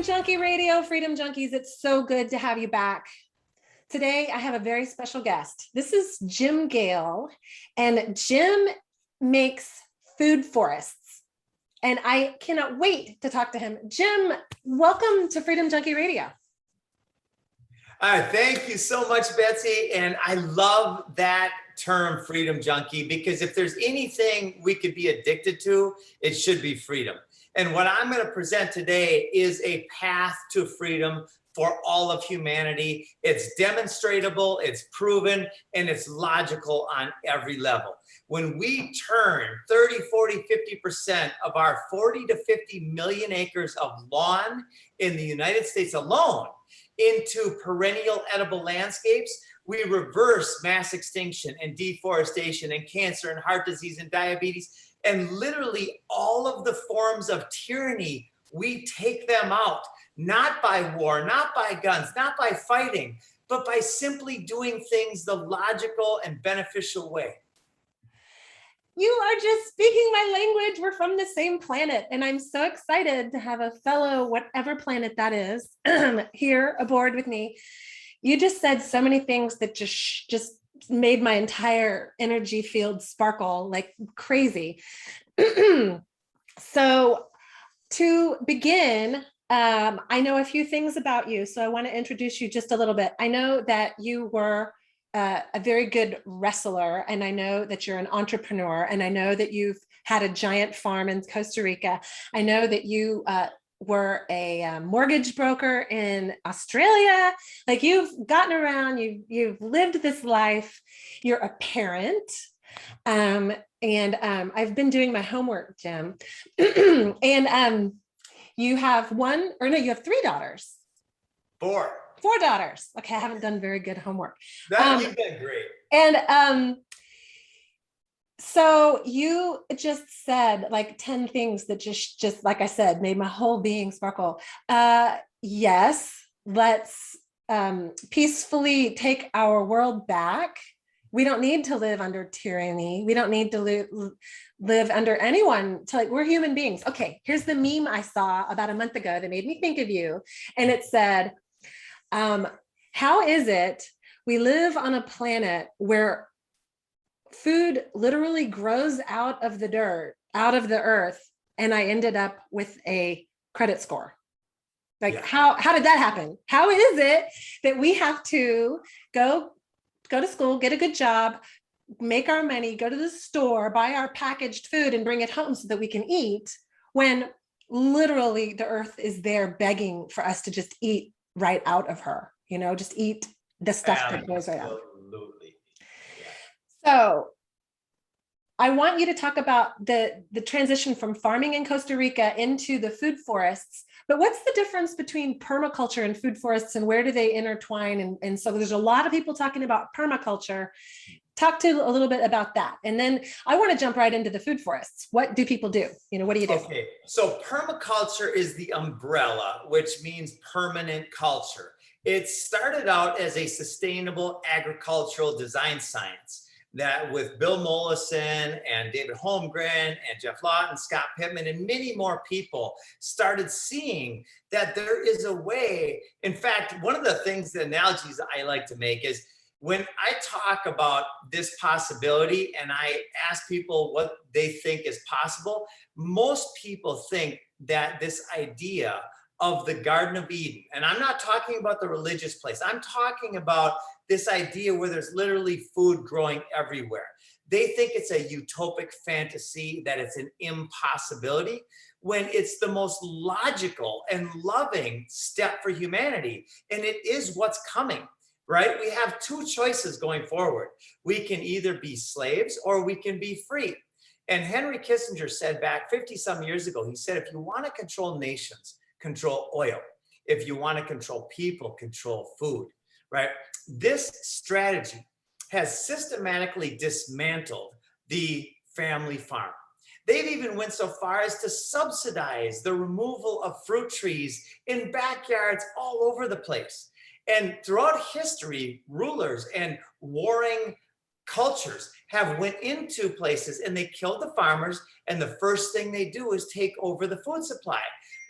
Junkie Radio, Freedom Junkies, it's so good to have you back. Today, I have a very special guest. This is Jim Gale, and Jim makes food forests, and I cannot wait to talk to him. Jim, welcome to Freedom Junkie Radio. Thank you so much, Betsy, and I love that term, Freedom Junkie, because if there's anything we could be addicted to, it should be freedom. And what I'm going to present today is a path to freedom for all of humanity. It's demonstratable, it's proven, and it's logical on every level. When we turn 30, 40, 50% of our 40 to 50 million acres of lawn in the United States alone into perennial edible landscapes, we reverse mass extinction and deforestation and cancer and heart disease and diabetes. And literally all of the forms of tyranny, we take them out, not by war, not by guns, not by fighting, but by simply doing things the logical and beneficial way. You are just speaking my language. We're from the same planet, and I'm so excited to have a fellow, whatever planet that is, here aboard with me. You just said so many things that just made my entire energy field sparkle like crazy. So to begin, I know a few things about you, so I want to introduce you just a little bit. I know that you were a very good wrestler, and I know that you're an entrepreneur, and I know that you've had a giant farm in Costa Rica. I know that you were a mortgage broker in Australia. Like, you've gotten around, you've lived this life. You're a parent. And I've been doing my homework, Jim. And you have you have 3 daughters. 4 daughters. Okay, I haven't done very good homework. You've been great. And so you just said like 10 things that just like I said, made my whole being sparkle. Yes, let's peacefully take our world back. We don't need to live under tyranny. We don't need to live under anyone. We're human beings. Okay, here's the meme I saw about a month ago that made me think of you. And it said, how is it we live on a planet where food literally grows out of the dirt, out of the earth, and I ended up with a credit score? How did that happen? How is it that we have to go to school, get a good job, make our money, go to the store, buy our packaged food and bring it home so that we can eat, when literally the earth is there begging for us to just eat right out of her, just eat the stuff that goes right out. Absolutely. So I want you to talk about the transition from farming in Costa Rica into the food forests. But what's the difference between permaculture and food forests, and where do they intertwine? And so there's a lot of people talking about permaculture. Talk to a little bit about that. And then I want to jump right into the food forests. What do people do? What do you do? Okay, so permaculture is the umbrella, which means permanent culture. It started out as a sustainable agricultural design science that, with Bill Mollison and David Holmgren and Jeff Lawton, Scott Pittman, and many more people started seeing that there is a way. In fact, one of the analogies I like to make is, when I talk about this possibility and I ask people what they think is possible, most people think that this idea of the Garden of Eden, and I'm not talking about the religious place, I'm talking about this idea where there's literally food growing everywhere. They think it's a utopic fantasy, that it's an impossibility, when it's the most logical and loving step for humanity. And it is what's coming. Right? We have 2 choices going forward. We can either be slaves or we can be free. And Henry Kissinger said back 50 some years ago, he said, if you want to control nations, control oil. If you want to control people, control food, right? This strategy has systematically dismantled the family farm. They've even went so far as to subsidize the removal of fruit trees in backyards all over the place. And throughout history, rulers and warring cultures have went into places and they killed the farmers, and the first thing they do is take over the food supply,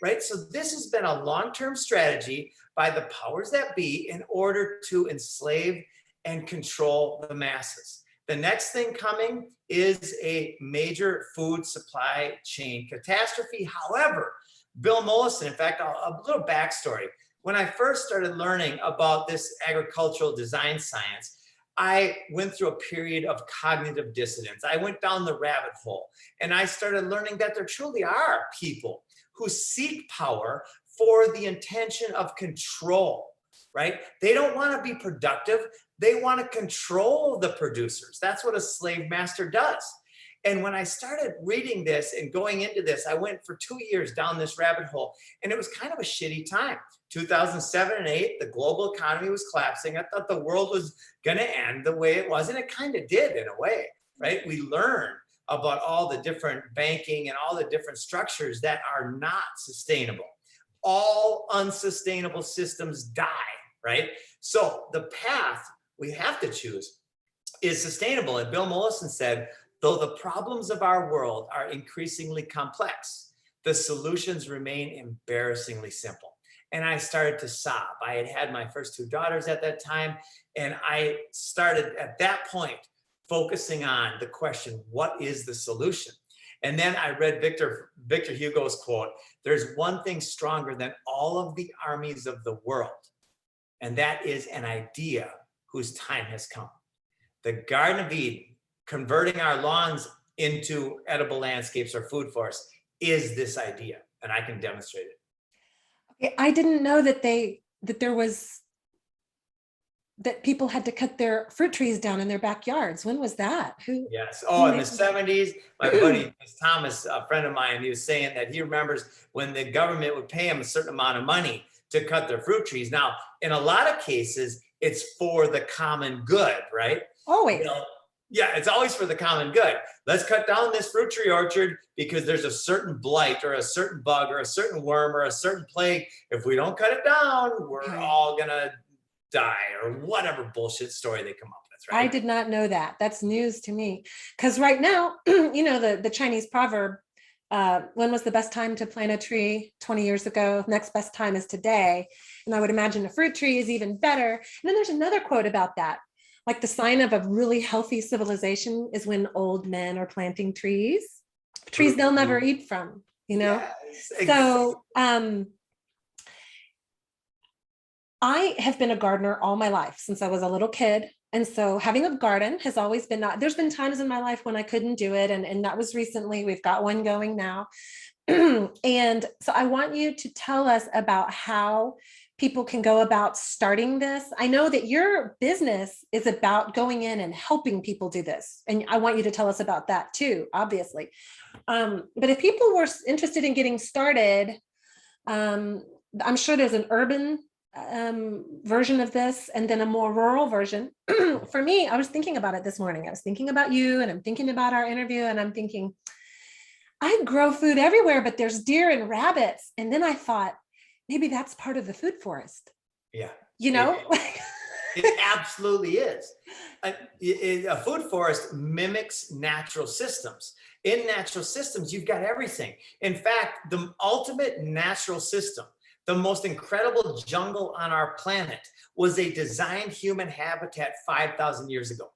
right? So this has been a long-term strategy by the powers that be in order to enslave and control the masses. The next thing coming is a major food supply chain catastrophe. However, Bill Mollison, in fact, a little backstory. When I first started learning about this agricultural design science, I went through a period of cognitive dissonance. I went down the rabbit hole and I started learning that there truly are people who seek power for the intention of control, right? They don't want to be productive. They want to control the producers. That's what a slave master does. And when I started reading this and going into this, I went for 2 years down this rabbit hole, and it was kind of a shitty time. 2007 and 8, the global economy was collapsing. I thought the world was going to end the way it was, and it kind of did in a way, right? We learned about all the different banking and all the different structures that are not sustainable. All unsustainable systems die, right? So the path we have to choose is sustainable. And Bill Mollison said, though the problems of our world are increasingly complex, the solutions remain embarrassingly simple. And I started to sob. I had had my first 2 daughters at that time, and I started at that point focusing on the question, what is the solution? And then I read Victor Hugo's quote, there's one thing stronger than all of the armies of the world, and that is an idea whose time has come. The Garden of Eden, converting our lawns into edible landscapes or food forests, is this idea, and I can demonstrate it. Okay, I didn't know that that people had to cut their fruit trees down in their backyards. When was that? Yes. Oh, in the 70s, my buddy Thomas, a friend of mine, he was saying that he remembers when the government would pay him a certain amount of money to cut their fruit trees. Now, in a lot of cases, it's for the common good, right? Always. Yeah, it's always for the common good. Let's cut down this fruit tree orchard because there's a certain blight or a certain bug or a certain worm or a certain plague. If we don't cut it down, we're all gonna die, or whatever bullshit story they come up with, right? I did not know that. That's news to me. Because right now, you know, the Chinese proverb, when was the best time to plant a tree? 20 years ago. Next best time is today. And I would imagine a fruit tree is even better. And then there's another quote about that. Like the sign of a really healthy civilization is when old men are planting trees they'll never eat from, you know? Yes, exactly. So I have been a gardener all my life since I was a little kid. And so having a garden has always been, there's been times in my life when I couldn't do it. And that was recently. We've got one going now. And so I want you to tell us about how people can go about starting this. I know that your business is about going in and helping people do this. And I want you to tell us about that too, obviously. But if people were interested in getting started, I'm sure there's an urban version of this and then a more rural version. For me, I was thinking about it this morning. I was thinking about you, and I'm thinking about our interview, and I'm thinking, I grow food everywhere, but there's deer and rabbits. And then I thought, maybe that's part of the food forest. Yeah. You know? It absolutely is. A food forest mimics natural systems. In natural systems, you've got everything. In fact, the ultimate natural system, the most incredible jungle on our planet, was a designed human habitat 5,000 years ago,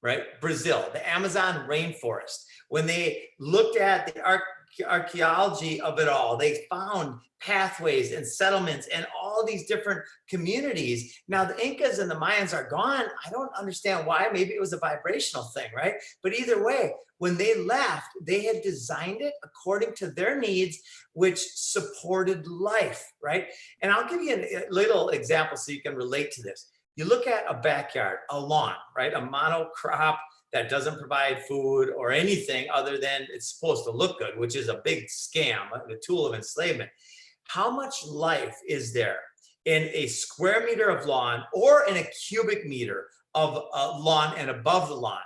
right? Brazil, the Amazon rainforest. When they looked at the archaeology of it all, they found pathways and settlements and all these different communities. Now the Incas and the Mayans are gone. I don't understand why. Maybe it was a vibrational thing, right? But either way, when they left, they had designed it according to their needs, which supported life, right? And I'll give you a little example so you can relate to this. You look at a backyard, a lawn, right? A monocrop that doesn't provide food or anything other than it's supposed to look good, which is a big scam, the tool of enslavement. How much life is there in a square meter of lawn or in a cubic meter of lawn and above the lawn,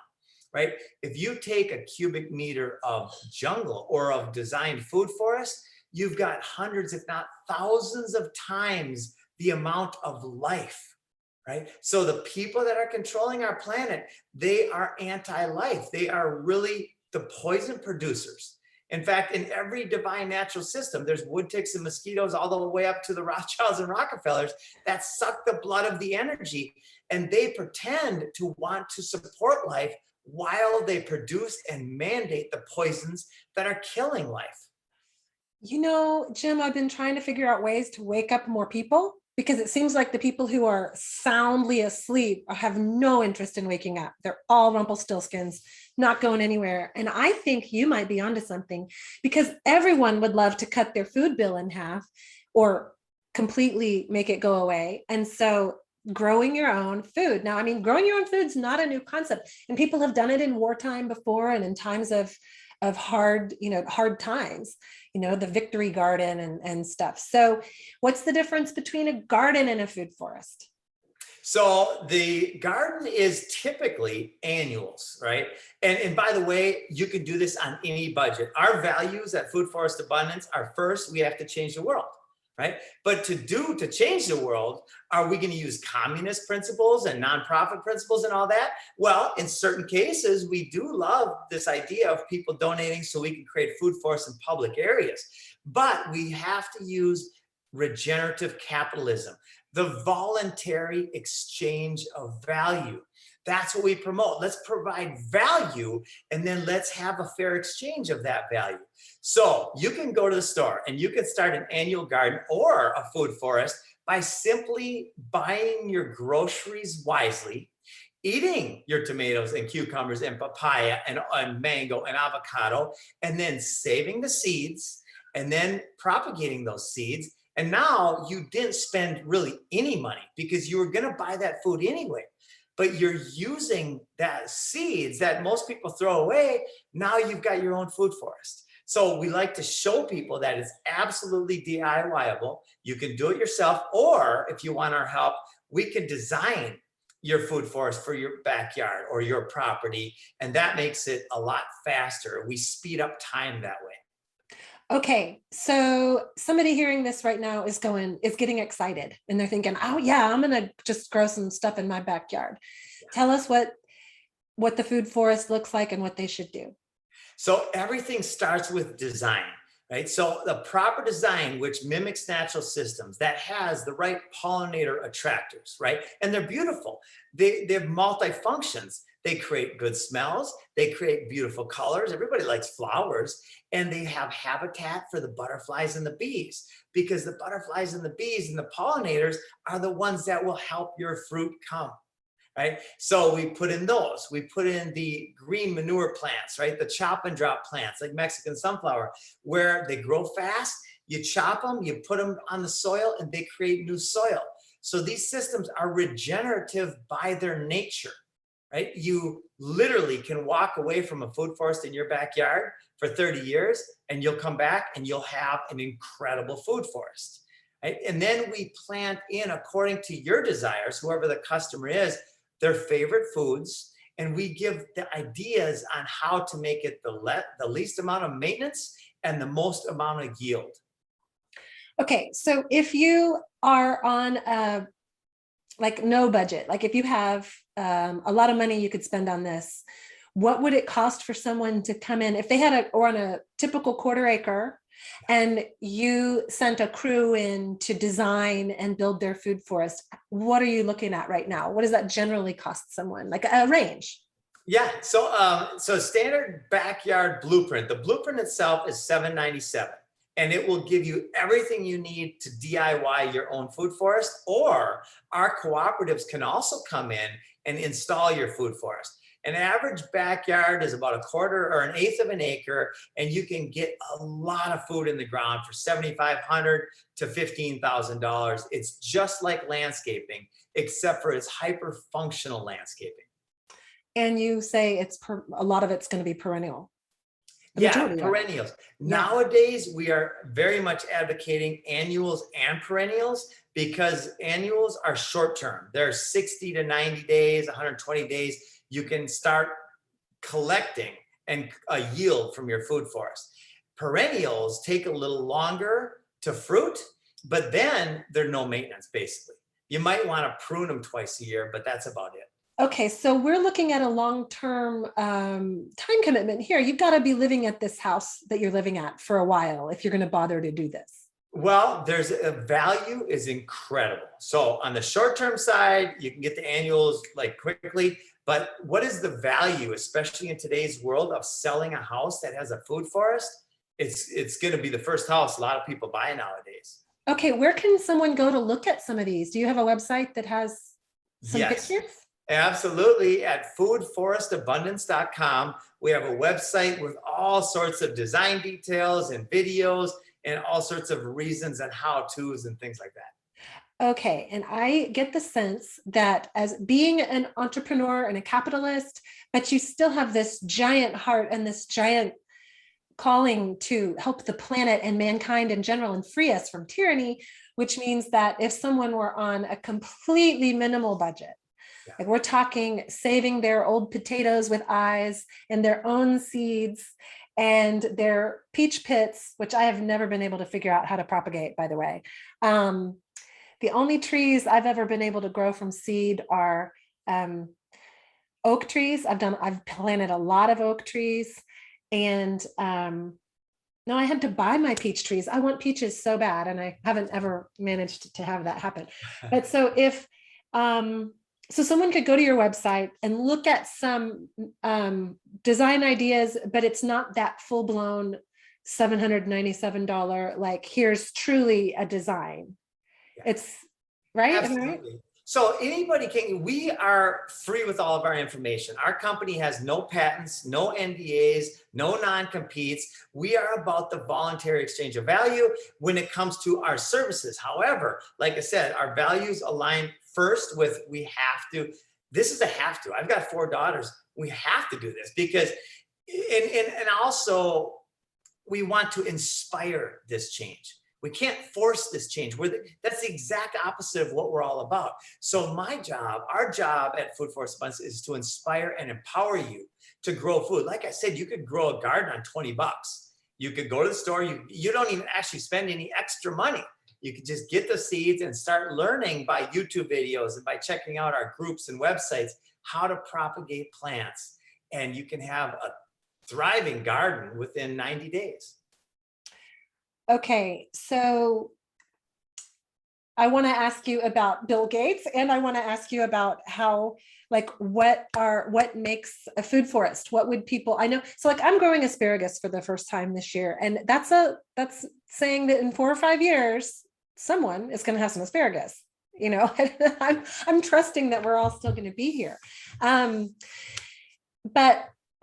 right? If you take a cubic meter of jungle or of designed food forest, you've got hundreds, if not thousands of times the amount of life, right? So the people that are controlling our planet, they are anti-life. They are really the poison producers. In fact, in every divine natural system, there's wood ticks and mosquitoes all the way up to the Rothschilds and Rockefellers that suck the blood of the energy. And they pretend to want to support life while they produce and mandate the poisons that are killing life. You know, Jim, I've been trying to figure out ways to wake up more people because it seems like the people who are soundly asleep have no interest in waking up. They're all Rumpelstiltskins, not going anywhere. And I think you might be onto something because everyone would love to cut their food bill in half or completely make it go away. And so growing your own food. Now, I mean, growing your own food is not a new concept, and people have done it in wartime before and in times of hard, hard times, the victory garden and stuff. So what's the difference between a garden and a food forest? So the garden is typically annuals, right? And by the way, you can do this on any budget. Our values at Food Forest Abundance are first, we have to change the world, right? But to change the world, are we going to use communist principles and nonprofit principles and all that? Well, in certain cases, we do love this idea of people donating so we can create food forests in public areas. But we have to use regenerative capitalism, the voluntary exchange of value. That's what we promote. Let's provide value, and then let's have a fair exchange of that value. So you can go to the store and you can start an annual garden or a food forest by simply buying your groceries wisely, eating your tomatoes and cucumbers and papaya and mango and avocado, and then saving the seeds and then propagating those seeds. And now you didn't spend really any money because you were going to buy that food anyway. But you're using that seeds that most people throw away. Now you've got your own food forest. So we like to show people that it's absolutely DIYable. You can do it yourself, or if you want our help, we can design your food forest for your backyard or your property. And that makes it a lot faster. We speed up time that way. Okay, so somebody hearing this right now is getting excited and they're thinking, oh yeah, I'm gonna just grow some stuff in my backyard. Tell us what the food forest looks like and what they should do. So everything starts with design, right? So the proper design, which mimics natural systems, that has the right pollinator attractors, right? And they're beautiful. They have multi-functions. They create good smells. They create beautiful colors. Everybody likes flowers. And they have habitat for the butterflies and the bees, because the butterflies and the bees and the pollinators are the ones that will help your fruit come. Right? So we put in those. We put in the green manure plants, right? The chop and drop plants like Mexican sunflower, where they grow fast. You chop them, you put them on the soil, and they create new soil. So these systems are regenerative by their nature, right? You literally can walk away from a food forest in your backyard for 30 years, and you'll come back and you'll have an incredible food forest, right? And then we plant in, according to your desires, whoever the customer is, their favorite foods, and we give the ideas on how to make it the least amount of maintenance and the most amount of yield. Okay, so if you are on no budget, like if you have a lot of money you could spend on this, what would it cost for someone to come in if they had on a typical quarter acre and you sent a crew in to design and build their food forest? What are you looking at right now? What does that generally cost someone, like a range? Yeah, so standard backyard blueprint, the blueprint itself is $797, and it will give you everything you need to DIY your own food forest, or our cooperatives can also come in and install your food forest. An average backyard is about a quarter or an eighth of an acre, and you can get a lot of food in the ground for $7,500 to $15,000. It's just like landscaping, except for it's hyper functional landscaping. And you say a lot of it's going to be perennial. Yeah, perennials. Yeah. Nowadays, we are very much advocating annuals and perennials, because annuals are short term. They're 60 to 90 days, 120 days. You can start collecting and a yield from your food forest. Perennials take a little longer to fruit, but then they're no maintenance, basically. You might want to prune them twice a year, but that's about it. Okay, so we're looking at a long-term time commitment here. You've got to be living at this house that you're living at for a while if you're going to bother to do this. Well, there's a value is incredible. So on the short-term side, you can get the annuals like quickly, but what is the value, especially in today's world, of selling a house that has a food forest? It's going to be the first house a lot of people buy nowadays. Okay, where can someone go to look at some of these? Do you have a website that has some Yes. pictures? Absolutely. At foodforestabundance.com, we have a website with all sorts of design details and videos and all sorts of reasons and how-tos and things like that. Okay, and I get the sense that as being an entrepreneur and a capitalist, but you still have this giant heart and this giant calling to help the planet and mankind in general and free us from tyranny, which means that if someone were on a completely minimal budget, like we're talking saving their old potatoes with eyes and their own seeds and their peach pits, which I have never been able to figure out how to propagate, by the way. The only trees I've ever been able to grow from seed are oak trees. I've planted a lot of oak trees, and no, I had to buy my peach trees. I want peaches so bad, and I haven't ever managed to have that happen. But so if so someone could go to your website and look at some design ideas, but it's not that full-blown $797, like here's truly a design. Yeah. It's right. Absolutely. Right? So anybody can, we are free with all of our information. Our company has no patents, no NDAs, no non-competes. We are about the voluntary exchange of value when it comes to our services. However, like I said, our values align first with we have to. This is a have to. I've got 4 daughters. We have to do this because, and also we want to inspire this change. We can't force this change. That's the exact opposite of what we're all about. So my job, our job at Food Forest Abundance is to inspire and empower you to grow food. Like I said, you could grow a garden on 20 bucks. You could go to the store. You don't even actually spend any extra money. You could just get the seeds and start learning by YouTube videos and by checking out our groups and websites how to propagate plants. And you can have a thriving garden within 90 days. Okay, so I want to ask you about Bill Gates, and I want to ask you about how, like, what makes a food forest? What would people, I know, so like I'm growing asparagus for the first time this year, and that's saying that in 4 or 5 years, someone is going to have some asparagus, you know. I'm trusting that we're all still going to be here. But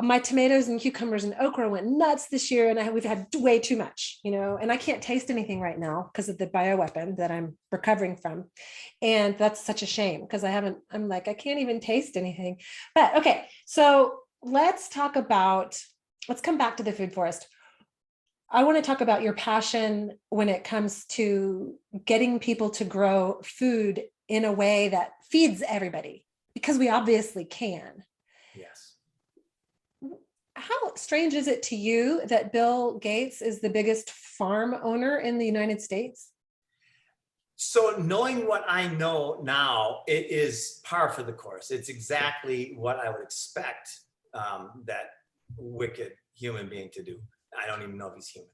my tomatoes and cucumbers and okra went nuts this year, and we've had way too much, you know, and I can't taste anything right now because of the bioweapon that I'm recovering from. And that's such a shame because I'm like, I can't even taste anything. But okay, so let's come back to the food forest. I want to talk about your passion when it comes to getting people to grow food in a way that feeds everybody, because we obviously can. Yes. How strange is it to you that Bill Gates is the biggest farm owner in the United States? So knowing what I know now, it is par for the course. It's exactly what I would expect that wicked human being to do. I don't even know if he's human,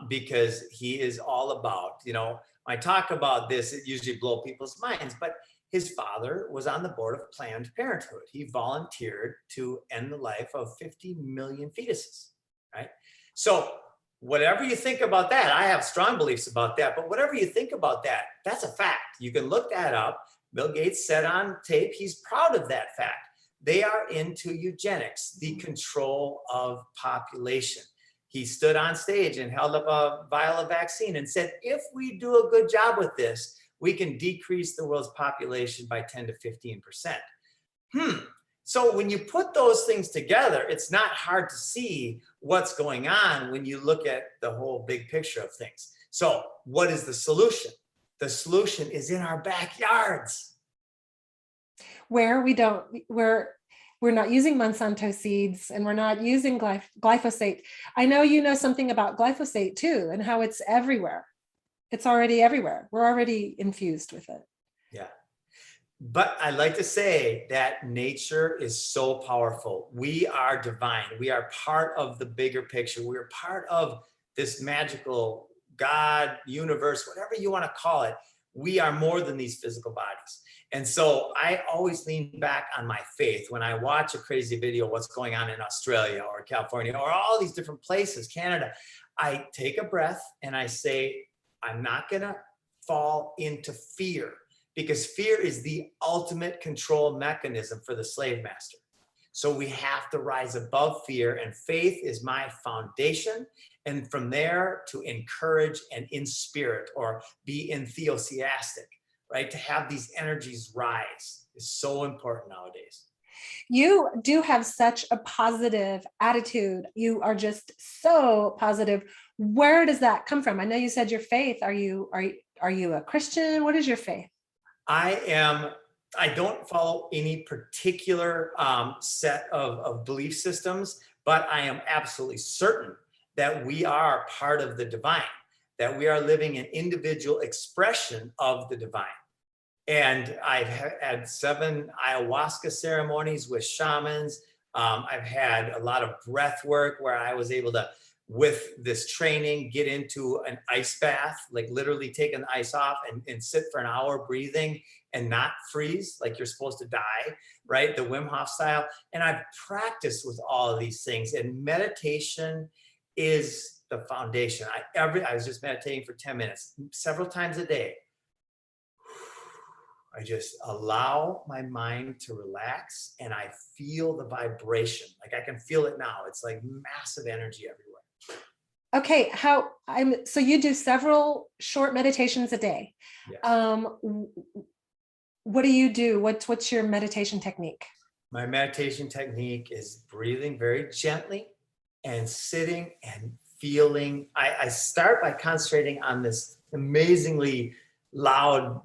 because he is all about, you know, when I talk about this, it usually blows people's minds, but his father was on the board of Planned Parenthood. He volunteered to end the life of 50 million fetuses, right? So whatever you think about that, I have strong beliefs about that, but whatever you think about that, that's a fact. You can look that up. Bill Gates said on tape, he's proud of that fact. They are into eugenics, the control of population. He stood on stage and held up a vial of vaccine and said, if we do a good job with this, we can decrease the world's population by 10 to 15%. So when you put those things together, it's not hard to see what's going on when you look at the whole big picture of things. So what is the solution? The solution is in our backyards. Where we're not using Monsanto seeds, and we're not using glyphosate. I know you know something about glyphosate too, and how it's everywhere. It's already everywhere. We're already infused with it. Yeah. But I like to say that nature is so powerful. We are divine. We are part of the bigger picture. We're part of this magical God, universe, whatever you want to call it. We are more than these physical bodies. And so I always lean back on my faith when I watch a crazy video, what's going on in Australia or California or all these different places, Canada. I take a breath and I say, I'm not going to fall into fear, because fear is the ultimate control mechanism for the slave master. So we have to rise above fear, and faith is my foundation. And from there, to encourage and in spirit, or be enthusiastic, right? To have these energies rise is so important nowadays. You do have such a positive attitude. You are just so positive. Where does that come from? I know you said your faith. Are you a Christian? What is your faith? I don't follow any particular set of belief systems, but I am absolutely certain that we are part of the divine, that we are living an individual expression of the divine. And I've had 7 ayahuasca ceremonies with shamans. I've had a lot of breath work where I was able to, with this training, get into an ice bath, like literally taking the ice off and sit for an hour breathing and not freeze like you're supposed to die, right? The Wim Hof style. And I've practiced with all of these things, and meditation is the foundation. I was just meditating for 10 minutes, several times a day. I just allow my mind to relax, and I feel the vibration. Like I can feel it now. It's like massive energy everywhere. Okay, so you do several short meditations a day. Yes. What do you do? What's your meditation technique? My meditation technique is breathing very gently and sitting and feeling. I start by concentrating on this amazingly loud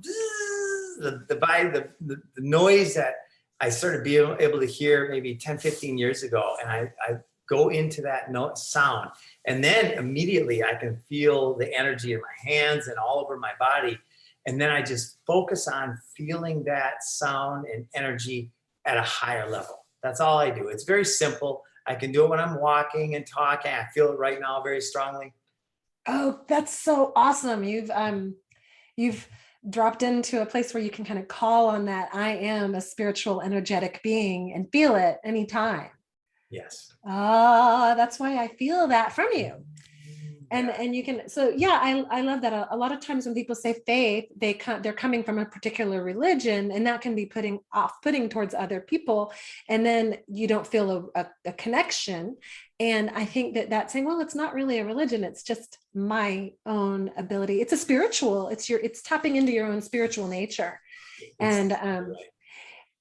the noise that I started being able to hear maybe 10, 15 years ago. And I go into that note sound. And then immediately I can feel the energy in my hands and all over my body. And then I just focus on feeling that sound and energy at a higher level. That's all I do. It's very simple. I can do it when I'm walking and talking. I feel it right now very strongly. Oh, that's so awesome. You've dropped into a place where you can kind of call on that I am a spiritual, energetic being and feel it anytime. Yes. That's why I feel that from you. And you can, so yeah, I love that. A lot of times when people say faith, they're coming from a particular religion, and that can be off-putting towards other people, and then you don't feel a connection. And I think that's saying, well, it's not really a religion, it's just my own ability. It's a spiritual, it's tapping into your own spiritual nature. And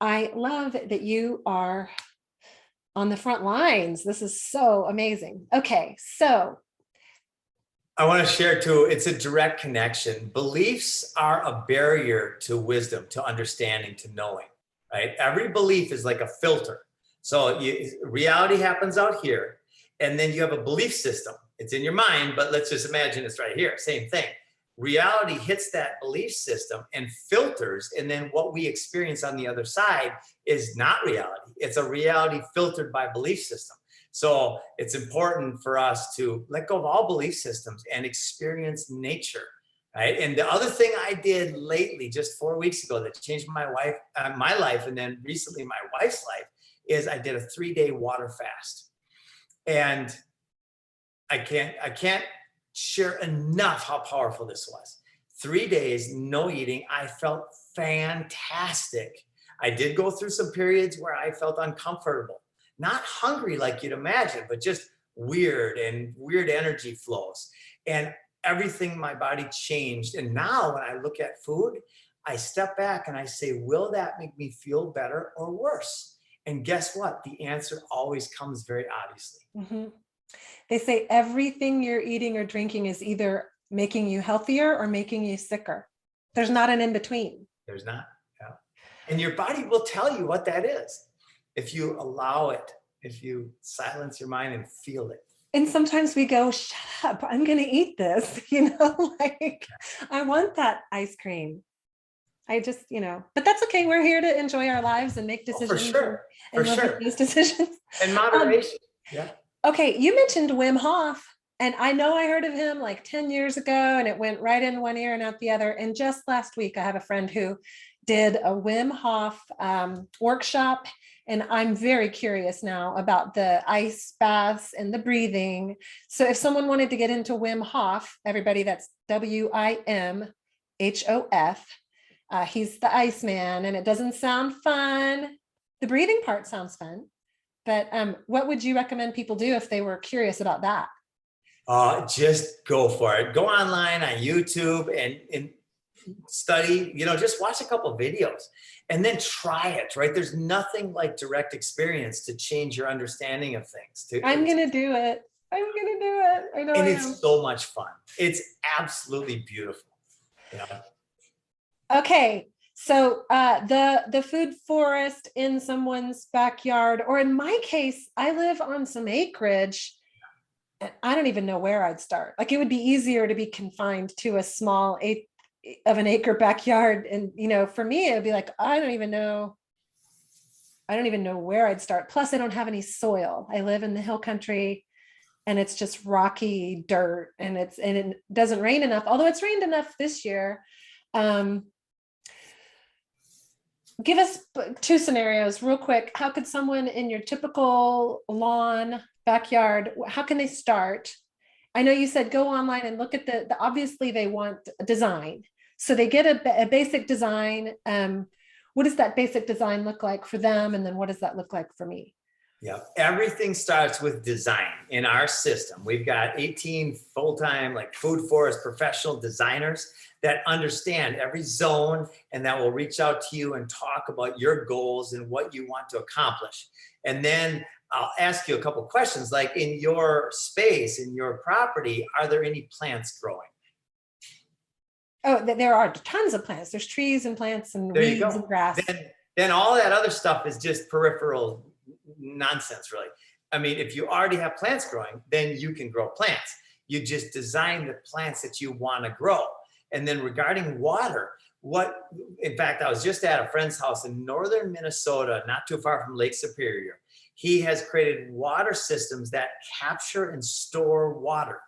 I love that you are on the front lines. This is so amazing. Okay, so I want to share too, it's a direct connection. Beliefs are a barrier to wisdom, to understanding, to knowing, right? Every belief is like a filter. So reality happens out here, and then you have a belief system. It's in your mind, but let's just imagine it's right here. Same thing. Reality hits that belief system and filters, and then what we experience on the other side is not reality. It's a reality filtered by belief system. So it's important for us to let go of all belief systems and experience nature, right? And the other thing I did lately, just 4 weeks ago, that changed my life, and then recently my wife's life, is I did a 3-day water fast. And I can't share enough how powerful this was. 3 days, no eating. I felt fantastic. I did go through some periods where I felt uncomfortable. Not hungry like you'd imagine, but just weird energy flows. And everything in my body changed. And now when I look at food, I step back and I say, will that make me feel better or worse? And guess what? The answer always comes very obviously. Mm-hmm. They say everything you're eating or drinking is either making you healthier or making you sicker. There's not an in between. There's not. Yeah. And your body will tell you what that is, if you allow it, if you silence your mind and feel it. And sometimes we go, shut up, I'm going to eat this, like I want that ice cream. I just, but that's okay. We're here to enjoy our lives and make Oh, for decisions sure. For and live with sure. those decisions. And Um, moderation. Yeah. okay, you mentioned Wim Hof, and I know I heard of him like 10 years ago, and it went right in one ear and out the other. And just last week, I have a friend who did a Wim Hof workshop, and I'm very curious now about the ice baths and the breathing. So if someone wanted to get into Wim Hof, everybody, that's WIMHOF. He's the Iceman, and it doesn't sound fun. The breathing part sounds fun, but what would you recommend people do if they were curious about that? Just go for it. Go online on YouTube and study, just watch a couple of videos and then try it, right? There's nothing like direct experience to change your understanding of things. I'm gonna do it. I'm gonna do it. I know I And am. it's so much fun. It's absolutely beautiful. Yeah. Okay, so the food forest in someone's backyard, or in my case, I live on some acreage. And I don't even know where I'd start. Like it would be easier to be confined to a small of an acre backyard, and for me, it would be like I don't even know. I don't even know where I'd start. Plus, I don't have any soil. I live in the hill country, and it's just rocky dirt, and it doesn't rain enough. Although it's rained enough this year. Um, Give us two scenarios real quick. How could someone in your typical lawn backyard, how can they start? I know you said go online and look at the obviously they want a design. So they get a basic design. What does that basic design look like for them? And then what does that look like for me? Yeah, everything starts with design in our system. We've got 18 full-time like food forest professional designers that understand every zone and that will reach out to you and talk about your goals and what you want to accomplish. And then I'll ask you a couple questions like in your space, in your property, are there any plants growing? Oh, there are tons of plants. There's trees and plants and There you weeds and go. grass. Then all that other stuff is just peripheral nonsense, really. I mean, if you already have plants growing, then you can grow plants. You just design the plants that you want to grow. And then regarding water, in fact, I was just at a friend's house in northern Minnesota, not too far from Lake Superior. He has created water systems that capture and store water.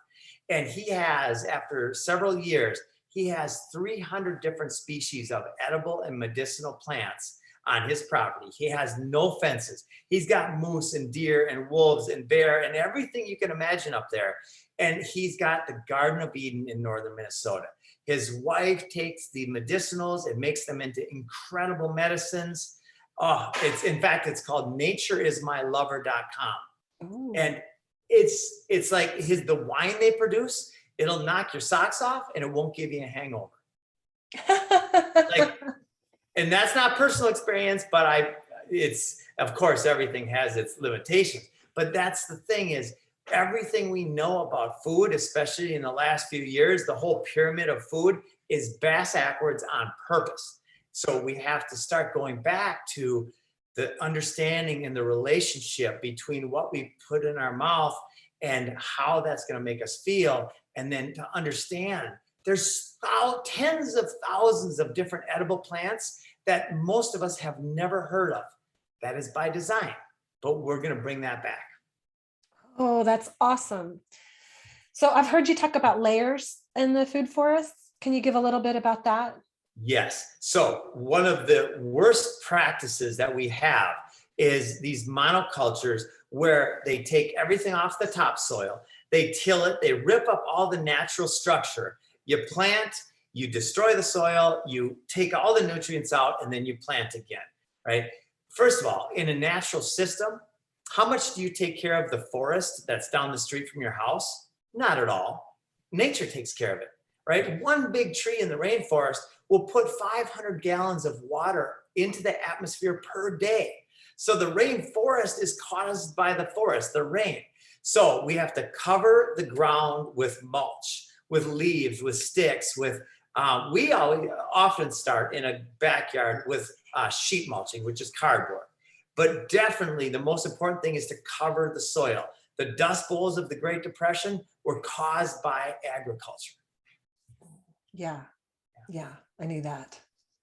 And he has, after several years, he has 300 different species of edible and medicinal plants on his property. He has no fences. He's got moose and deer and wolves and bear and everything you can imagine up there. And he's got the Garden of Eden in northern Minnesota. His wife takes the medicinals and makes them into incredible medicines. Oh, in fact, it's called natureismylover.com. Ooh. And it's like the wine they produce, it'll knock your socks off and it won't give you a hangover. Like, and that's not personal experience, but it's, of course, everything has its limitations. But that's the thing is, everything we know about food, especially in the last few years, the whole pyramid of food is backwards on purpose. So we have to start going back to the understanding and the relationship between what we put in our mouth and how that's going to make us feel. And then to understand there's tens of thousands of different edible plants that most of us have never heard of. That is by design, but we're going to bring that back. Oh, that's awesome. So I've heard you talk about layers in the food forests. Can you give a little bit about that? Yes. So one of the worst practices that we have is these monocultures where they take everything off the topsoil, they till it, they rip up all the natural structure. You plant, you destroy the soil, you take all the nutrients out, and then you plant again, right? First of all, in a natural system, how much do you take care of the forest that's down the street from your house? Not at all. Nature takes care of it, right? One big tree in the rainforest will put 500 gallons of water into the atmosphere per day. So the rainforest is caused by the forest, the rain. So we have to cover the ground with mulch, with leaves, with sticks, with we often start in a backyard with sheet mulching, which is cardboard. But definitely the most important thing is to cover the soil. The Dust Bowls of the Great Depression were caused by agriculture. Yeah, I knew that.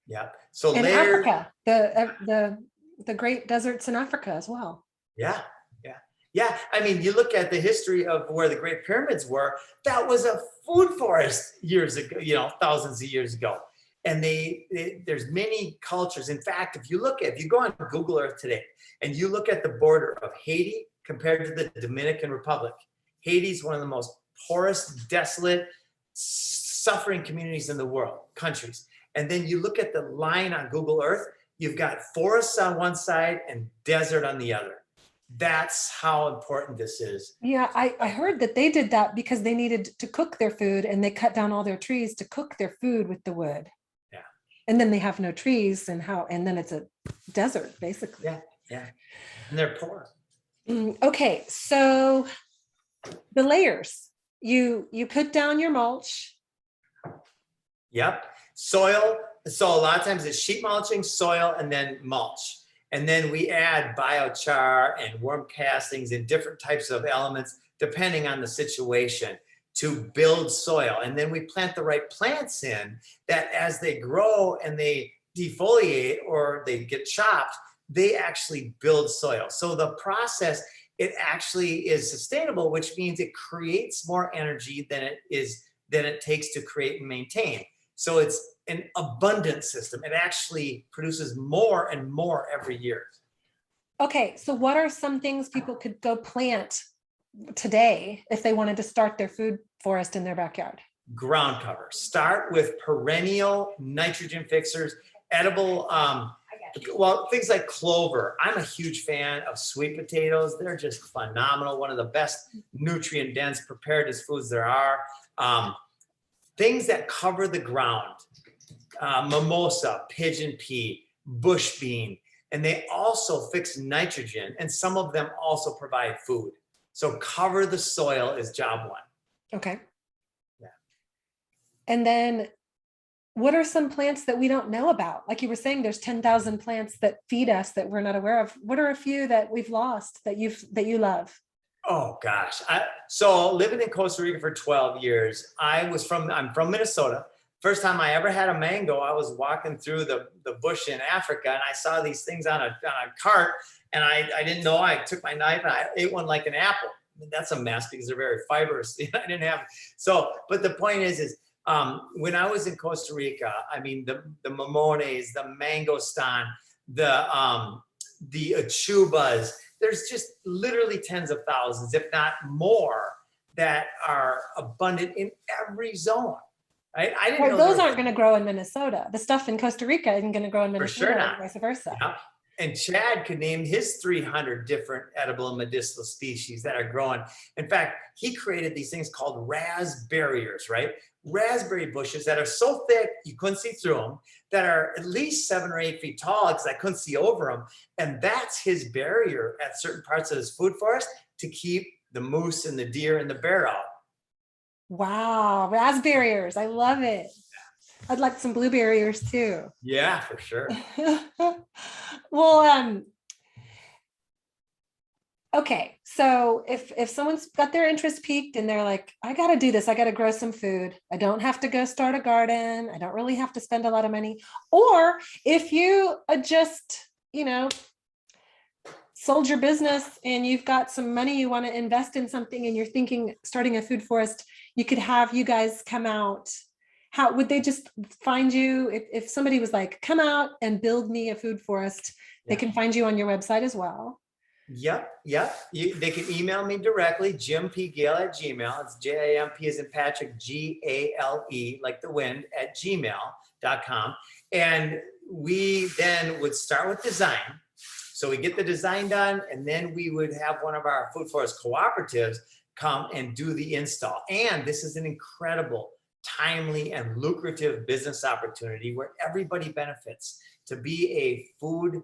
Yeah. So And layer, Africa, the great deserts in Africa as well. yeah, yeah, yeah. I mean, you look at the history of where the Great Pyramids were, that was a food forest years ago, thousands of years ago. And there's many cultures. In fact, if you go on Google Earth today and you look at the border of Haiti compared to the Dominican Republic, Haiti's one of the most poorest, desolate, suffering communities in the world, countries. And then you look at the line on Google Earth, you've got forests on one side and desert on the other. That's how important this is. Yeah, I heard that they did that because they needed to cook their food and they cut down all their trees to cook their food with the wood. Yeah. And then they have no trees and then it's a desert basically. Yeah, yeah. And they're poor. Okay, so the layers. You put down your mulch. Yep. Soil. So a lot of times it's sheet mulching, soil, and then mulch. And then we add biochar and worm castings and different types of elements depending on the situation to build soil. And then we plant the right plants in that as they grow and they defoliate or they get chopped, they actually build soil. So the process, it actually is sustainable, which means it creates more energy than it takes to create and maintain. So it's an abundant system. It actually produces more and more every year. Okay, so what are some things people could go plant today if they wanted to start their food forest in their backyard? Ground cover. Start with perennial nitrogen fixers, edible, things like clover. I'm a huge fan of sweet potatoes. They're just phenomenal. One of the best nutrient dense preparedness foods there are. Things that cover the ground. Mimosa, pigeon pea, bush bean, and they also fix nitrogen, and some of them also provide food. So cover the soil is job one. Okay. Yeah. And then what are some plants that we don't know about? Like you were saying, there's 10,000 plants that feed us that we're not aware of. What are a few that we've lost that you love? Oh gosh. So living in Costa Rica for 12 years, I'm from Minnesota. First time I ever had a mango, I was walking through the bush in Africa and I saw these things on a cart and I didn't know. I took my knife and I ate one like an apple. That's a mess because they're very fibrous. I didn't have, but the point is when I was in Costa Rica, I mean, the mamones, the mangostan, the achubas, there's just literally tens of thousands, if not more, that are abundant in every zone. Right? I didn't know those aren't going to grow in Minnesota. The stuff in Costa Rica isn't going to grow in Minnesota, for sure not. Vice versa. Yeah. And Chad could name his 300 different edible and medicinal species that are growing. In fact, he created these things called raspberries, right? Raspberry bushes that are so thick you couldn't see through them, that are at least 7 or 8 feet tall because I couldn't see over them. And that's his barrier at certain parts of his food forest to keep the moose and the deer and the bear out. Wow, raspberries. I love it. I'd like some blueberries too. Yeah, for sure. Well, okay. So if someone's got their interest piqued and they're like, I got to do this, I got to grow some food. I don't have to go start a garden. I don't really have to spend a lot of money. Or if you just, sold your business and you've got some money, you want to invest in something and you're thinking starting a food forest, you could have you guys come out. How would they just find you? If somebody was like, come out and build me a food forest, they can find you on your website as well. Yep. They can email me directly, jimpgale@gmail. It's JIMP as in Patrick, GALE, like the wind, @gmail.com. And we then would start with design. So we get the design done, and then we would have one of our food forest cooperatives come and do the install. And this is an incredible, timely, and lucrative business opportunity where everybody benefits to be a food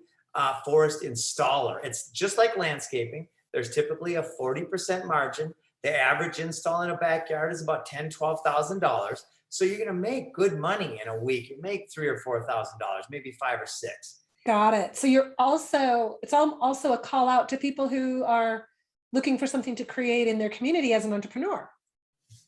forest installer. It's just like landscaping. There's typically a 40% margin. The average install in a backyard is about $10,000, $12,000. So you're going to make good money in a week. You make $3,000 or $4,000, maybe 5 or 6. Got it. So it's also a call out to people who are looking for something to create in their community as an entrepreneur.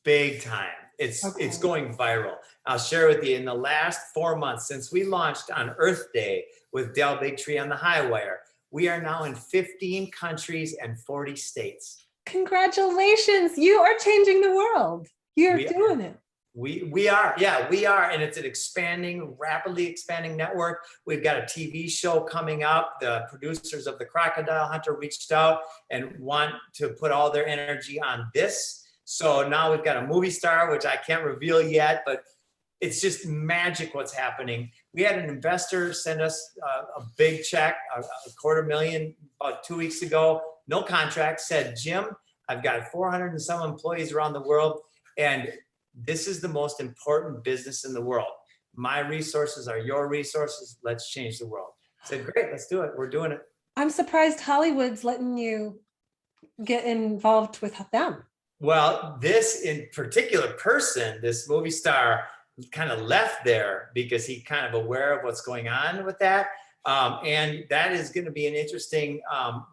Big time. It's Okay. going viral. I'll share with you, in the last 4 months since we launched on Earth Day with Del Bigtree on the High Wire, we are now in 15 countries and 40 states. Congratulations. You are changing the world. You're We doing it. We are, yeah, we are, and it's an expanding, rapidly expanding network. We've got a TV show coming up. The producers of The Crocodile Hunter reached out and want to put all their energy on this. So now we've got a movie star, which I can't reveal yet, but it's just magic what's happening. We had an investor send us a big check, a $250,000 about 2 weeks ago. No contract. Said, Jim, I've got 400 and some employees around the world, and this is the most important business in the world. My resources are your resources. Let's change the world. I said, great, let's do it. We're doing it. I'm surprised Hollywood's letting you get involved with them. Well, this in particular person, this movie star, kind of left there because he kind of aware of what's going on with that. And that is going to be an interesting,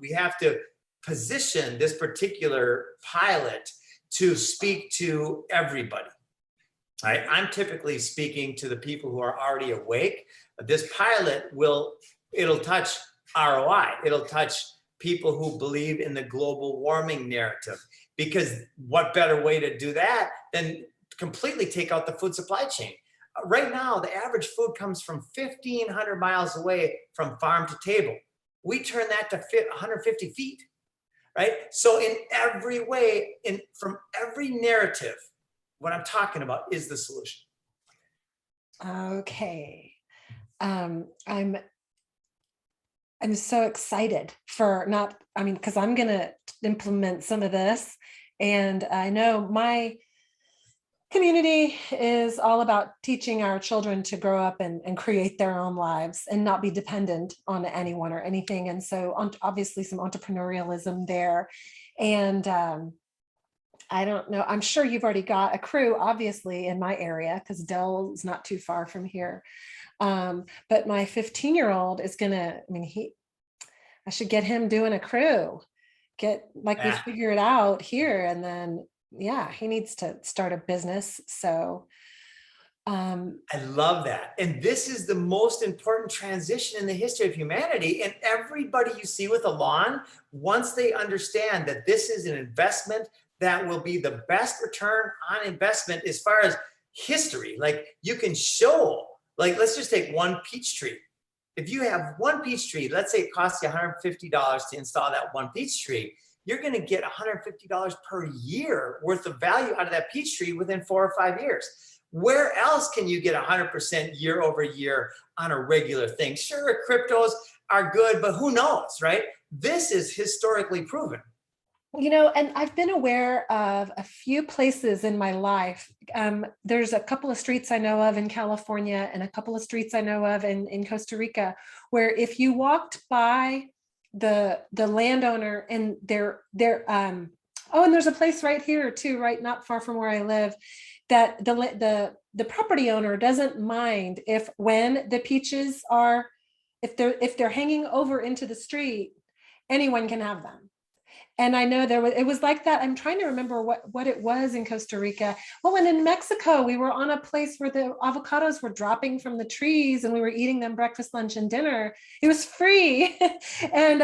we have to position this particular pilot to speak to everybody. Right? I'm typically speaking to the people who are already awake. This pilot it'll touch ROI. It'll touch people who believe in the global warming narrative, because what better way to do that than completely take out the food supply chain? Right now, the average food comes from 1,500 miles away from farm to table. We turn that to 150 feet. Right? So in every way, from every narrative, what I'm talking about is the solution. Okay. I'm so excited because I'm going to implement some of this. And I know my community is all about teaching our children to grow up and create their own lives and not be dependent on anyone or anything. And so obviously some entrepreneurialism there. And I don't know, I'm sure you've already got a crew, obviously, in my area, because Dell is not too far from here. But my 15-year-old is gonna, I should get him doing a crew, we figure it out here. And then, yeah, he needs to start a business. So I love that. And this is the most important transition in the history of humanity. And everybody you see with a lawn, once they understand that this is an investment that will be the best return on investment as far as history, like you can show, like, let's just take one peach tree. If you have one peach tree, let's say it costs you $150 to install that one peach tree, you're going to get $150 per year worth of value out of that peach tree within 4 or 5 years. Where else can you get 100% year over year on a regular thing? Sure, cryptos are good, but who knows, right? This is historically proven. And I've been aware of a few places in my life. There's a couple of streets I know of in California and a couple of streets I know of in Costa Rica, where if you walked by the landowner and and there's a place right here too, right not far from where I live, that the property owner doesn't mind when the peaches are, if they're hanging over into the street, anyone can have them. And I know it was like that. I'm trying to remember what it was in Costa Rica. Well, when in Mexico, we were on a place where the avocados were dropping from the trees and we were eating them breakfast, lunch, and dinner. It was free. And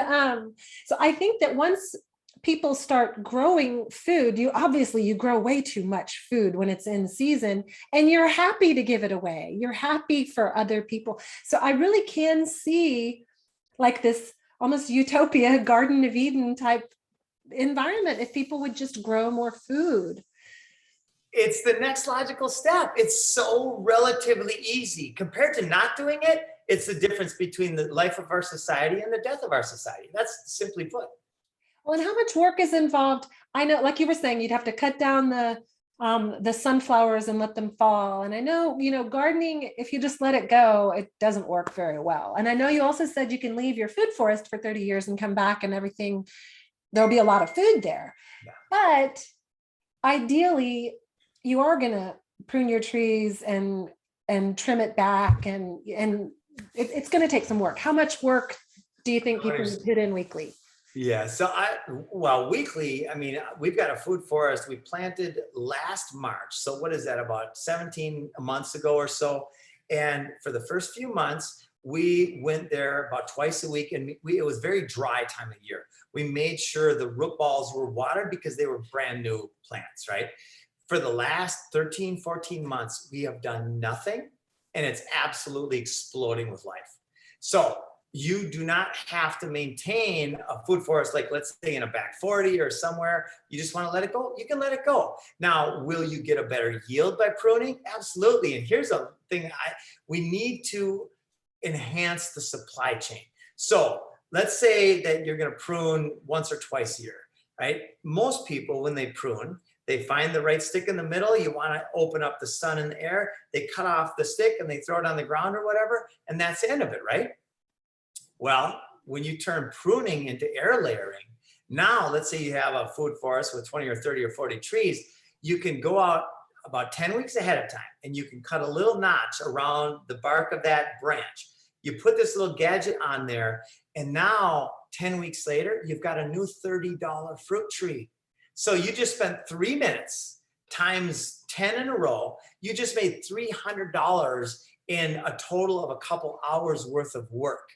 so I think that once people start growing food, you grow way too much food when it's in season, and you're happy to give it away. You're happy for other people. So I really can see like this almost utopia, Garden of Eden type environment if people would just grow more food. It's the next logical step. It's so relatively easy compared to not doing it. It's the difference between the life of our society and the death of our society. That's simply put. Well, and how much work is involved? I know, like you were saying, you'd have to cut down the sunflowers and let them fall. And I know, gardening, if you just let it go, it doesn't work very well. And I know you also said you can leave your food forest for 30 years and come back and everything, there'll be a lot of food there. Yeah. But ideally, you are going to prune your trees and trim it back, and it's going to take some work. How much work do you think people put in weekly? Yeah. So well, weekly, I mean, we've got a food forest we planted last March. So what is that, about 17 months ago or so? And for the first few months, we went there about twice a week, and it was very dry time of year. We made sure the root balls were watered because they were brand new plants, right? For the last 13, 14 months, we have done nothing, and it's absolutely exploding with life. So you do not have to maintain a food forest, like let's say in a back 40 or somewhere. You just want to let it go. You can let it go. Now, will you get a better yield by pruning? Absolutely. And here's a thing: we need to enhance the supply chain. So let's say that you're going to prune once or twice a year, right? Most people, when they prune, they find the right stick in the middle. You want to open up the sun and the air. They cut off the stick and they throw it on the ground or whatever, and that's the end of it, right? Well, when you turn pruning into air layering, now let's say you have a food forest with 20 or 30 or 40 trees, you can go out about 10 weeks ahead of time and you can cut a little notch around the bark of that branch. You put this little gadget on there, and now 10 weeks later, you've got a new $30 fruit tree. So you just spent 3 minutes times 10 in a row. You just made $300 in a total of a couple hours worth of work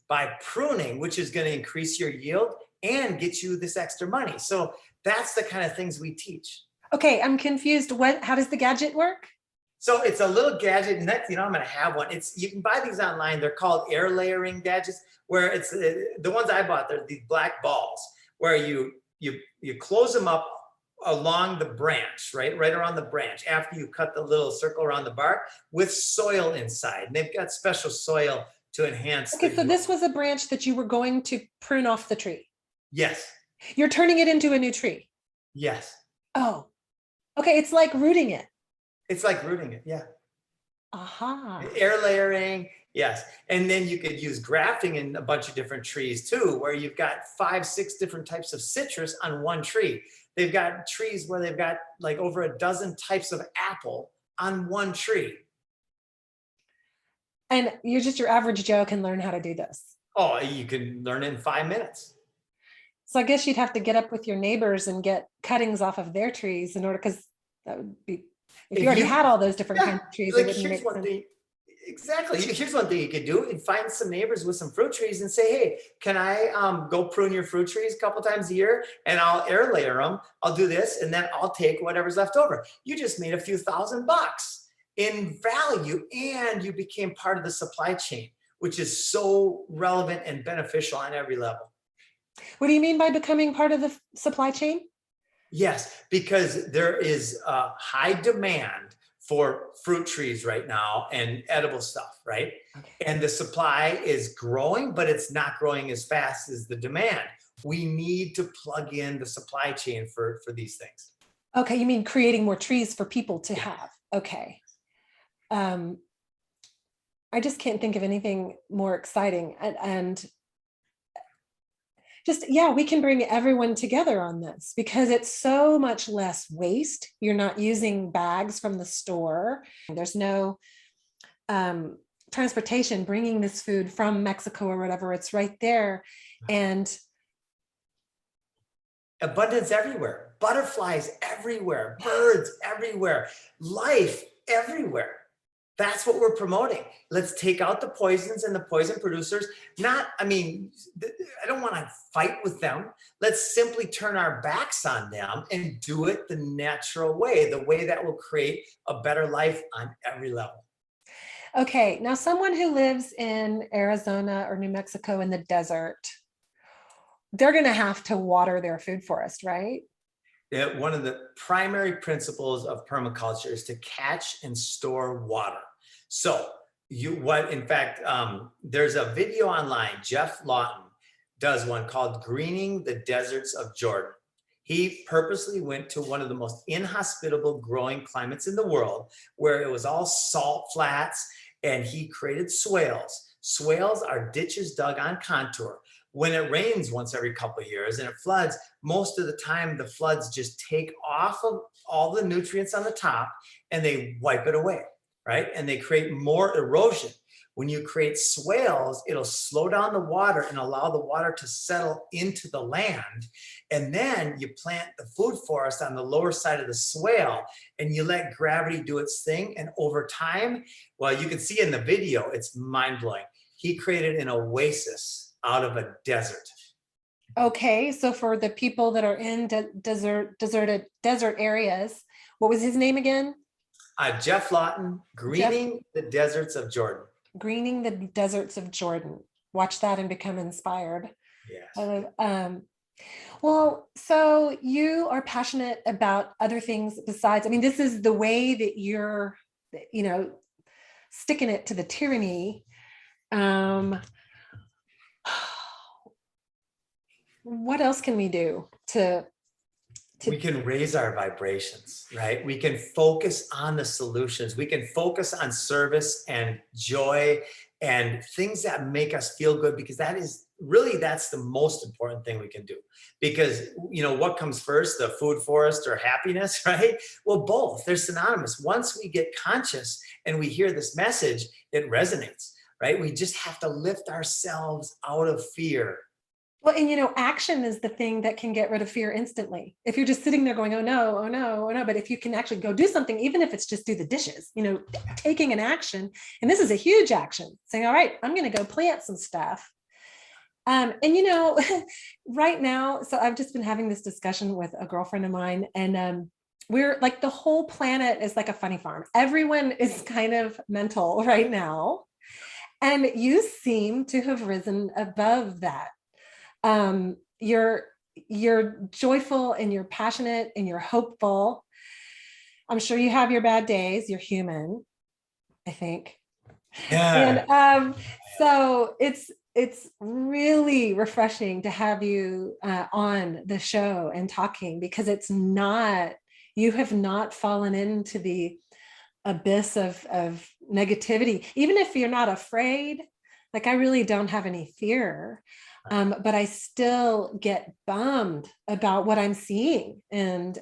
by pruning, which is going to increase your yield and get you this extra money. So that's the kind of things we teach. Okay, I'm confused. How does the gadget work? So it's a little gadget. Next, I'm going to have one. You can buy these online. They're called air layering gadgets, where it's the ones I bought. They're these black balls where you close them up along the branch, right around the branch, after you cut the little circle around the bark, with soil inside. And they've got special soil to enhance. Okay, so this was a branch that you were going to prune off the tree. Yes. You're turning it into a new tree. Yes. Oh, okay. It's like rooting it. It's like rooting it. Yeah. Aha. Air layering. Yes. And then you could use grafting in a bunch of different trees too, where you've got 5, 6 different types of citrus on one tree. They've got trees where they've got like over a dozen types of apple on one tree. And your average Joe can learn how to do this. Oh, you can learn in 5 minutes. So I guess you'd have to get up with your neighbors and get cuttings off of their trees in order, because that would be, if you already had all those different kinds of trees, like, it wouldn't make sense. Exactly. Here's one thing you could do: and find some neighbors with some fruit trees and say, hey, can I go prune your fruit trees a couple times a year, and I'll air layer them. I'll do this, and then I'll take whatever's left over. You just made a few $1,000 in value, and you became part of the supply chain, which is so relevant and beneficial on every level. What do you mean by becoming part of the supply chain? Yes, because there is a high demand for fruit trees right now and edible stuff, right? Okay. And the supply is growing, but it's not growing as fast as the demand. We need to plug in the supply chain for these things. Okay, you mean creating more trees for people to have. Okay. I just can't think of anything more exciting. And just, yeah, we can bring everyone together on this because it's so much less waste. You're not using bags from the store. There's no transportation bringing this food from Mexico or whatever. It's right there. And abundance everywhere, butterflies everywhere, birds everywhere, life everywhere. That's what we're promoting. Let's take out the poisons and the poison producers. I don't want to fight with them. Let's simply turn our backs on them and do it the natural way, the way that will create a better life on every level. Okay, now someone who lives in Arizona or New Mexico in the desert, they're going to have to water their food forest, right? Yeah, one of the primary principles of permaculture is to catch and store water. So there's a video online. Jeff Lawton does one called Greening the Deserts of Jordan. He purposely went to one of the most inhospitable growing climates in the world, where it was all salt flats, and he created swales. Swales are ditches dug on contour. When it rains once every couple of years and it floods, most of the time the floods just take off of all the nutrients on the top and they wipe it away, right? And they create more erosion. When you create swales, it'll slow down the water and allow the water to settle into the land. And then you plant the food forest on the lower side of the swale and you let gravity do its thing. And over time, well, you can see in the video, it's mind blowing. He created an oasis out of a desert. Okay, so for the people that are in desert areas, what was his name again? Jeff Lawton, Greening the Deserts of Jordan. Greening the Deserts of Jordan. Watch that and become inspired. Yes. Well, so you are passionate about other things besides, I mean, this is the way that you're, sticking it to the tyranny. What else can we do to we can raise our vibrations, right? We can focus on the solutions. We can focus on service and joy and things that make us feel good, because that's the most important thing we can do. Because, what comes first, the food forest or happiness, right? Well, both, they're synonymous. Once we get conscious and we hear this message, it resonates, right? We just have to lift ourselves out of fear. Well, and action is the thing that can get rid of fear instantly. If you're just sitting there going, oh no, oh no, oh no, but if you can actually go do something, even if it's just do the dishes, taking an action, and this is a huge action, saying, all right, I'm going to go plant some stuff. And right now, so I've just been having this discussion with a girlfriend of mine, and we're like, the whole planet is like a funny farm. Everyone is kind of mental right now. And you seem to have risen above that. You're joyful and you're passionate and you're hopeful. I'm sure you have your bad days. You're human, I think. Yeah. And so it's really refreshing to have you on the show and talking, because you have not fallen into the abyss of negativity. Even if you're not afraid, like I really don't have any fear. But I still get bummed about what I'm seeing. And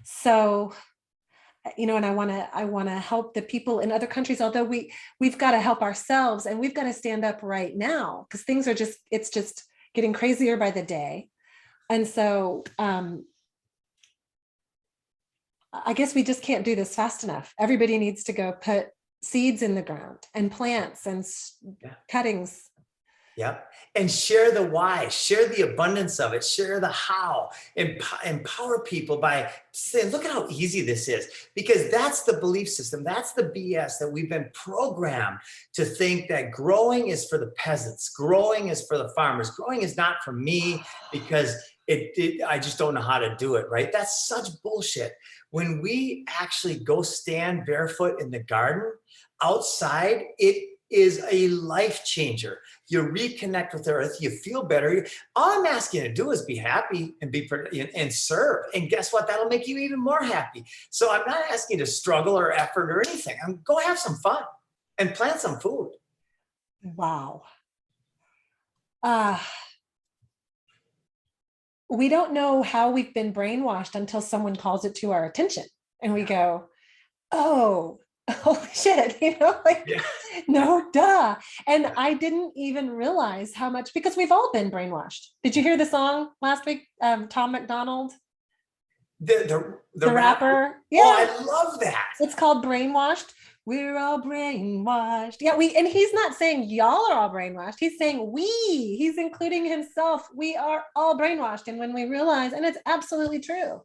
so, and I want to help the people in other countries, although we've got to help ourselves, and we've got to stand up right now, because things are it's just getting crazier by the day. And so I guess we just can't do this fast enough. Everybody needs to go put seeds in the ground and plants and cuttings. Yeah. And share the why, share the abundance of it, share the how, empower people by saying, look at how easy this is, because that's the belief system. That's the BS that we've been programmed to think, that growing is for the peasants. Growing is for the farmers. Growing is not for me because I just don't know how to do it. Right. That's such bullshit. When we actually go stand barefoot in the garden outside, it is a life changer. You reconnect with the earth, you feel better. All I'm asking you to do is be happy and and serve. And guess what? That'll make you even more happy. So I'm not asking you to struggle or effort or anything. Go have some fun and plant some food. Wow. We don't know how we've been brainwashed until someone calls it to our attention and we go, oh, holy shit, no, duh. And I didn't even realize how much, because we've all been brainwashed. Did you hear the song last week? Tom McDonald, the rapper. Yeah. Oh, I love that. It's called Brainwashed. We're all brainwashed. Yeah, and he's not saying y'all are all brainwashed. He's saying he's including himself. We are all brainwashed. And when we realize, and it's absolutely true.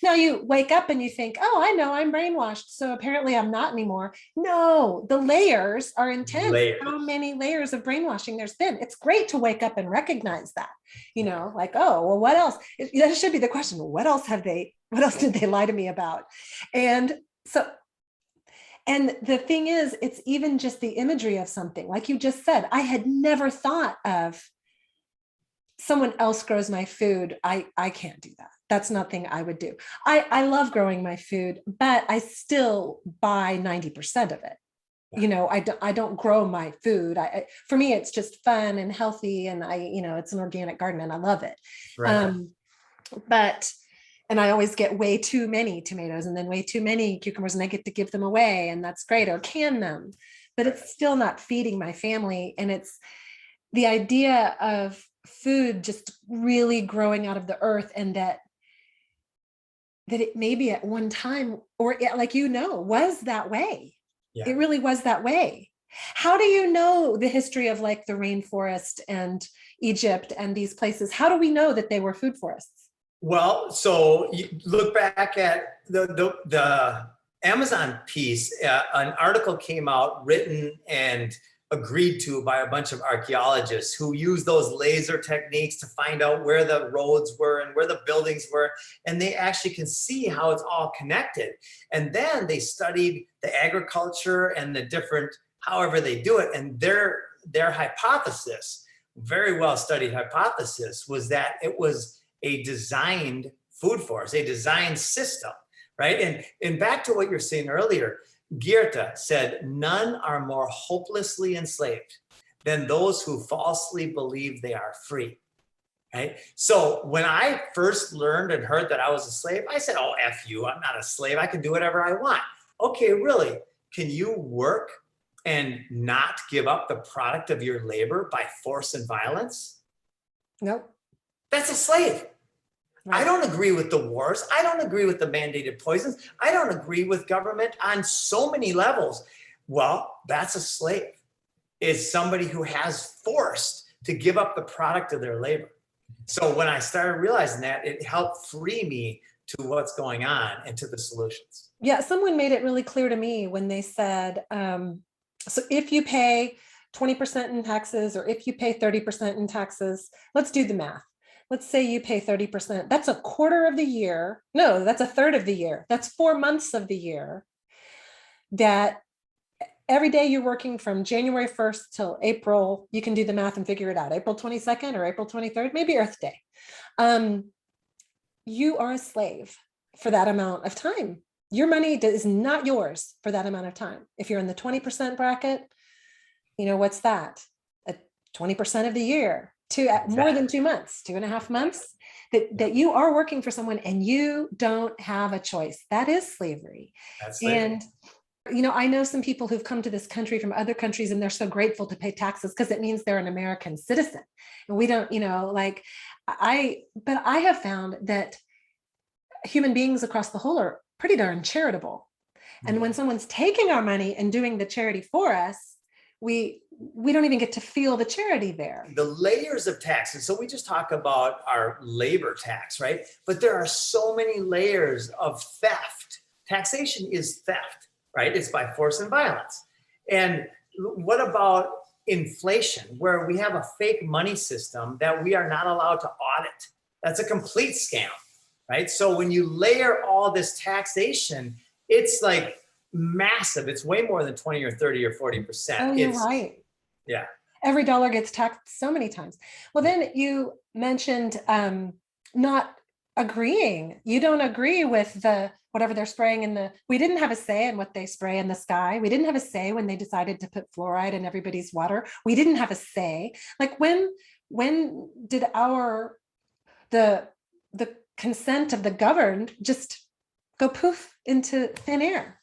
Now you wake up and you think, oh, I know I'm brainwashed, so apparently I'm not anymore. No, the layers are intense. How many layers of brainwashing there's been. It's great to wake up and recognize that, like, oh, well, what else? That should be the question. What else did they lie to me about? And the thing is, it's even just the imagery of something, like you just said. I had never thought of someone else grows my food. I can't do that. That's nothing I would do. I love growing my food, but I still buy 90% of it. I don't grow my food. For me, it's just fun and healthy, and it's an organic garden and I love it. Right. And I always get way too many tomatoes and then way too many cucumbers, and I get to give them away, and that's great, or can them. but it's still not feeding my family. And it's the idea of food just really growing out of the earth, and that it maybe at one time, or it, like, was that way. Yeah. It really was that way. How do you know the history of like the rainforest and Egypt and these places? How do we know that they were food forests? Well, so you look back at the Amazon piece, an article came out written and agreed to by a bunch of archaeologists who used those laser techniques to find out where the roads were and where the buildings were. And they actually can see how it's all connected. And then they studied the agriculture and the different, however they do it. And their hypothesis, very well studied hypothesis, was that it was a designed food forest, a designed system, right? And back to what you're saying earlier, Goethe said, none are more hopelessly enslaved than those who falsely believe they are free, right? So when I first learned and heard that I was a slave, I said, oh, F you, I'm not a slave. I can do whatever I want. Okay, really? Can you work and not give up the product of your labor by force and violence? Nope. That's a slave. Right. I don't agree with the wars. I don't agree with the mandated poisons. I don't agree with government on so many levels. Well, that's a slave. Is somebody who has forced to give up the product of their labor. So when I started realizing that, it helped free me to what's going on and to the solutions. Yeah, someone made it really clear to me when they said, so if you pay 20% in taxes, or if you pay 30% in taxes, let's do the math. Let's say you pay 30%. That's a quarter of the year. No, that's a third of the year. That's 4 months of the year. That every day you're working from January 1st till April, you can do the math and figure it out. April 22nd or April 23rd, maybe Earth Day. You are a slave for that amount of time. Your money is not yours for that amount of time. If you're in the 20% bracket, what's that? 20% of the year. More than 2 months, 2.5 months, that you are working for someone and you don't have a choice. That is slavery. That's slavery. And I know some people who've come to this country from other countries, and they're so grateful to pay taxes because it means they're an American citizen. And we don't, but I have found that human beings across the whole are pretty darn charitable. And when someone's taking our money and doing the charity for us, we don't even get to feel the charity there. The layers of taxes. So we just talk about our labor tax, right? But there are so many layers of theft. Taxation is theft, right? It's by force and violence. And what about inflation, where we have a fake money system that we are not allowed to audit? That's a complete scam, right? So when you layer all this taxation, it's like massive. It's way more than 20 or 30 or 40%. Oh, you're right. Yeah. Every dollar gets taxed so many times. Well, then you mentioned not agreeing. You don't agree with whatever they're spraying we didn't have a say in what they spray in the sky. We didn't have a say when they decided to put fluoride in everybody's water. We didn't have a say. Like when did the consent of the governed just go poof into thin air?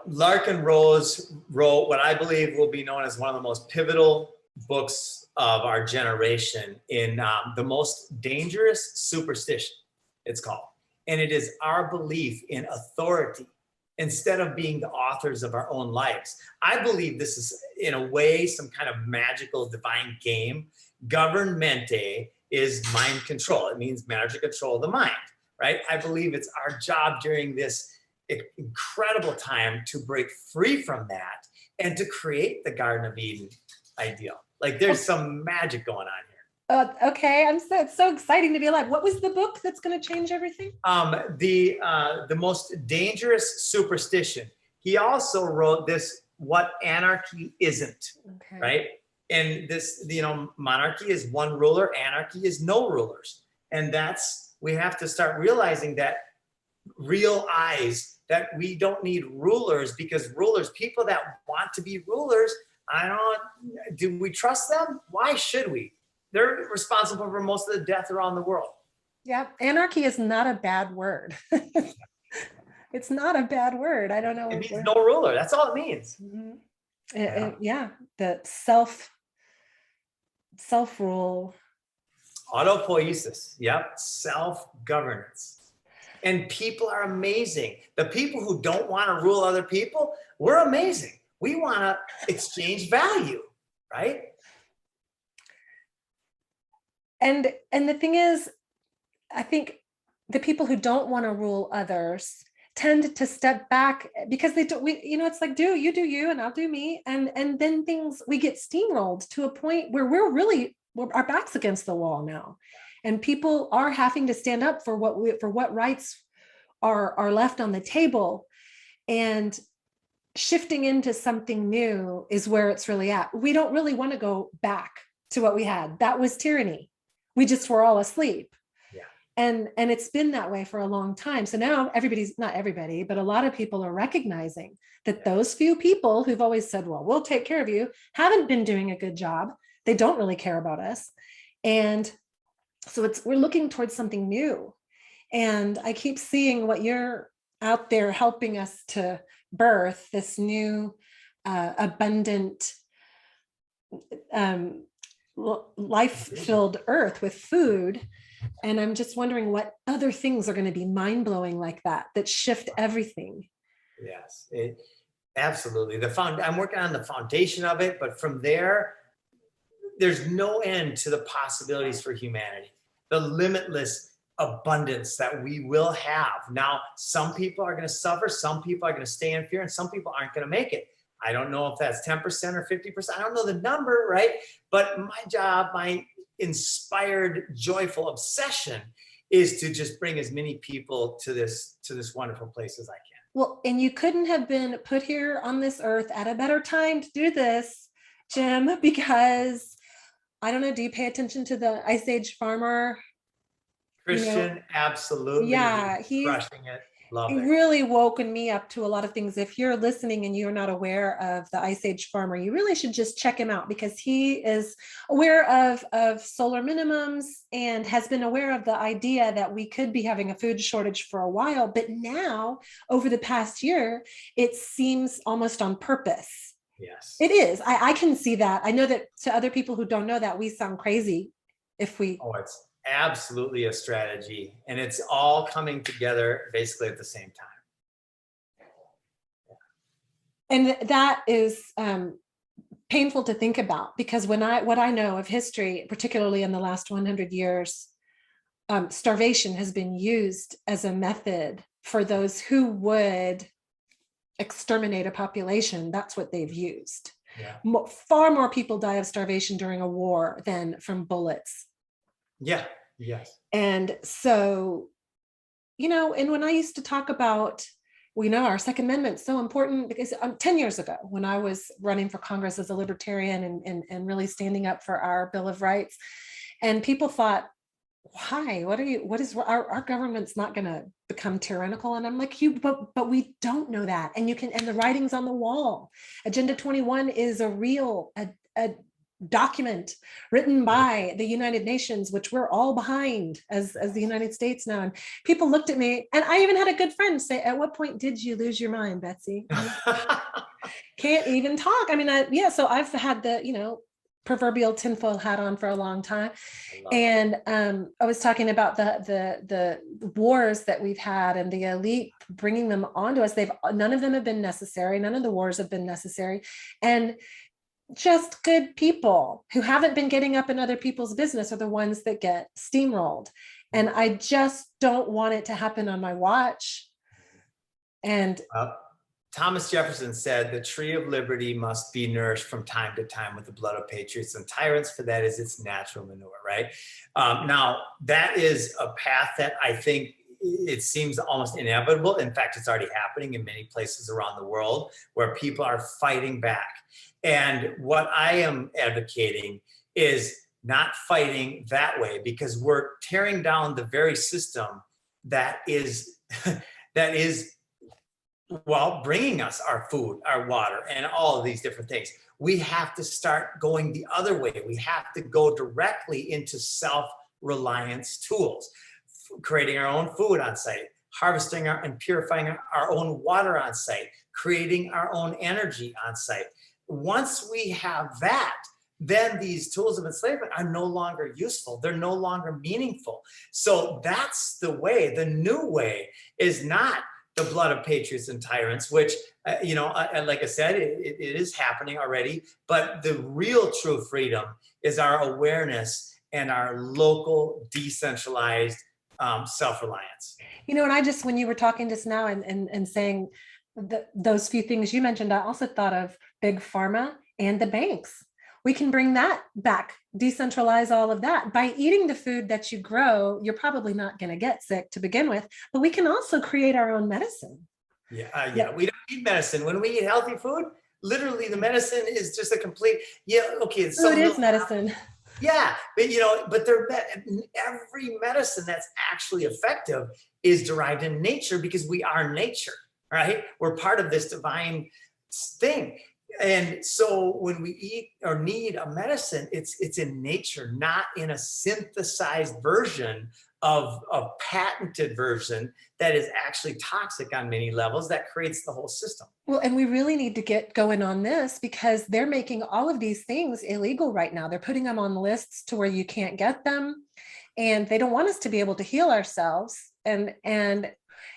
Larkin Rose wrote what I believe will be known as one of the most pivotal books of our generation in The Most Dangerous Superstition, it's called. And it is our belief in authority instead of being the authors of our own lives. I believe this is, in a way, some kind of magical divine game. Governmente is mind control. It means manage and control the mind, right? I believe it's our job during this incredible time to break free from that and to create the Garden of Eden ideal. Like there's some magic going on here. Okay, it's so exciting to be alive. What was the book that's going to change everything? The Most Dangerous Superstition. He also wrote this, What Anarchy Isn't, okay. Right? And this, monarchy is one ruler, anarchy is no rulers. And we have to start realizing that that we don't need rulers, because people that want to be rulers, do we trust them? Why should we? They're responsible for most of the death around the world. Yeah, anarchy is not a bad word. It's not a bad word. I don't know. It means no ruler. That's all it means. Mm-hmm. Yeah. Yeah, the self rule. Autopoiesis. Yep. Self-governance. And people are amazing. The people who don't want to rule other people, we're amazing. We want to exchange value, right? And the thing is, I think the people who don't want to rule others tend to step back because they don't, it's like, do you and I'll do me. And then we get steamrolled to a point where our backs against the wall now. And people are having to stand up for what rights are left on the table. And shifting into something new is where it's really at. We don't really want to go back to what we had. That was tyranny. We just were all asleep. Yeah. And it's been that way for a long time. So now not everybody, but a lot of people are recognizing that those few people who've always said, well, we'll take care of you, haven't been doing a good job. They don't really care about us. And so we're looking towards something new. And I keep seeing what you're out there helping us to birth, this new abundant life-filled earth with food. And I'm just wondering what other things are going to be mind-blowing like that shift everything. Yes, absolutely. I'm working on the foundation of it, but from there's no end to the possibilities for humanity, the limitless abundance that we will have. Now, some people are going to suffer, some people are going to stay in fear, and some people aren't going to make it. I don't know if that's 10% or 50%. I don't know the number, right? But my job, my inspired, joyful obsession is to just bring as many people to this wonderful place as I can. Well, and you couldn't have been put here on this earth at a better time to do this, Jim, because I don't know, do you pay attention to the Ice Age farmer? Christian, absolutely. Yeah, he's crushing it. Love it. Really woken me up to a lot of things. If you're listening and you're not aware of the Ice Age farmer, you really should just check him out, because he is aware of solar minimums and has been aware of the idea that we could be having a food shortage for a while. But now, over the past year, it seems almost on purpose. Yes. It is. I can see that. I know that to other people who don't know that, we sound crazy if we... Oh, it's absolutely a strategy, and it's all coming together basically at the same time. And that is painful to think about, because what I know of history, particularly in the last 100 years, starvation has been used as a method for those who would exterminate a population. That's what they've used. Yeah. Far more people die of starvation during a war than from bullets. Yeah. Yes. And so, and when I used to talk about, our Second Amendment is so important, because 10 years ago, when I was running for Congress as a libertarian and really standing up for our Bill of Rights, and people thought, why? What is our government's not going to become tyrannical? And I'm like, but we don't know that. And the writing's on the wall. Agenda 21 is a document written by the United Nations, which we're all behind as the United States now. And people looked at me, and I even had a good friend say, at what point did you lose your mind, Betsy? Can't even talk. I mean, so I've had the, proverbial tinfoil hat on for a long time. And I was talking about the wars that we've had and the elite bringing them onto us. None of them have been necessary. None of the wars have been necessary. And just good people who haven't been getting up in other people's business are the ones that get steamrolled. And I just don't want it to happen on my watch. And Thomas Jefferson said the tree of liberty must be nourished from time to time with the blood of patriots and tyrants, for that is its natural manure, right? Now, that is a path that I think it seems almost inevitable. In fact, it's already happening in many places around the world where people are fighting back. And what I am advocating is not fighting that way, because we're tearing down the very system that is bringing us our food, our water, and all of these different things. We have to start going the other way. We have to go directly into self-reliance tools, creating our own food on site, harvesting and purifying our own water on site, creating our own energy on site. once we have that, then these tools of enslavement are no longer useful. They're no longer meaningful. So that's the way. The new way is not the blood of patriots and tyrants, which, like I said, it is happening already. But the real true freedom is our awareness and our local decentralized self-reliance. And when you were talking just now and saying those few things you mentioned, I also thought of big pharma and the banks. We can bring that back, decentralize all of that. By eating the food that you grow, you're probably not going to get sick to begin with, but we can also create our own medicine. Yeah, we don't need medicine. When we eat healthy food, literally the medicine is just a complete, Food is medicine. Yeah, but every medicine that's actually effective is derived in nature, because we are nature, right? We're part of this divine thing. And so when we eat or need a medicine, it's in nature, not in a synthesized version of a patented version that is actually toxic on many levels, that creates the whole system. Well, and we really need to get going on this, because they're making all of these things illegal right now. They're putting them on lists to where you can't get them, and they don't want us to be able to heal ourselves. And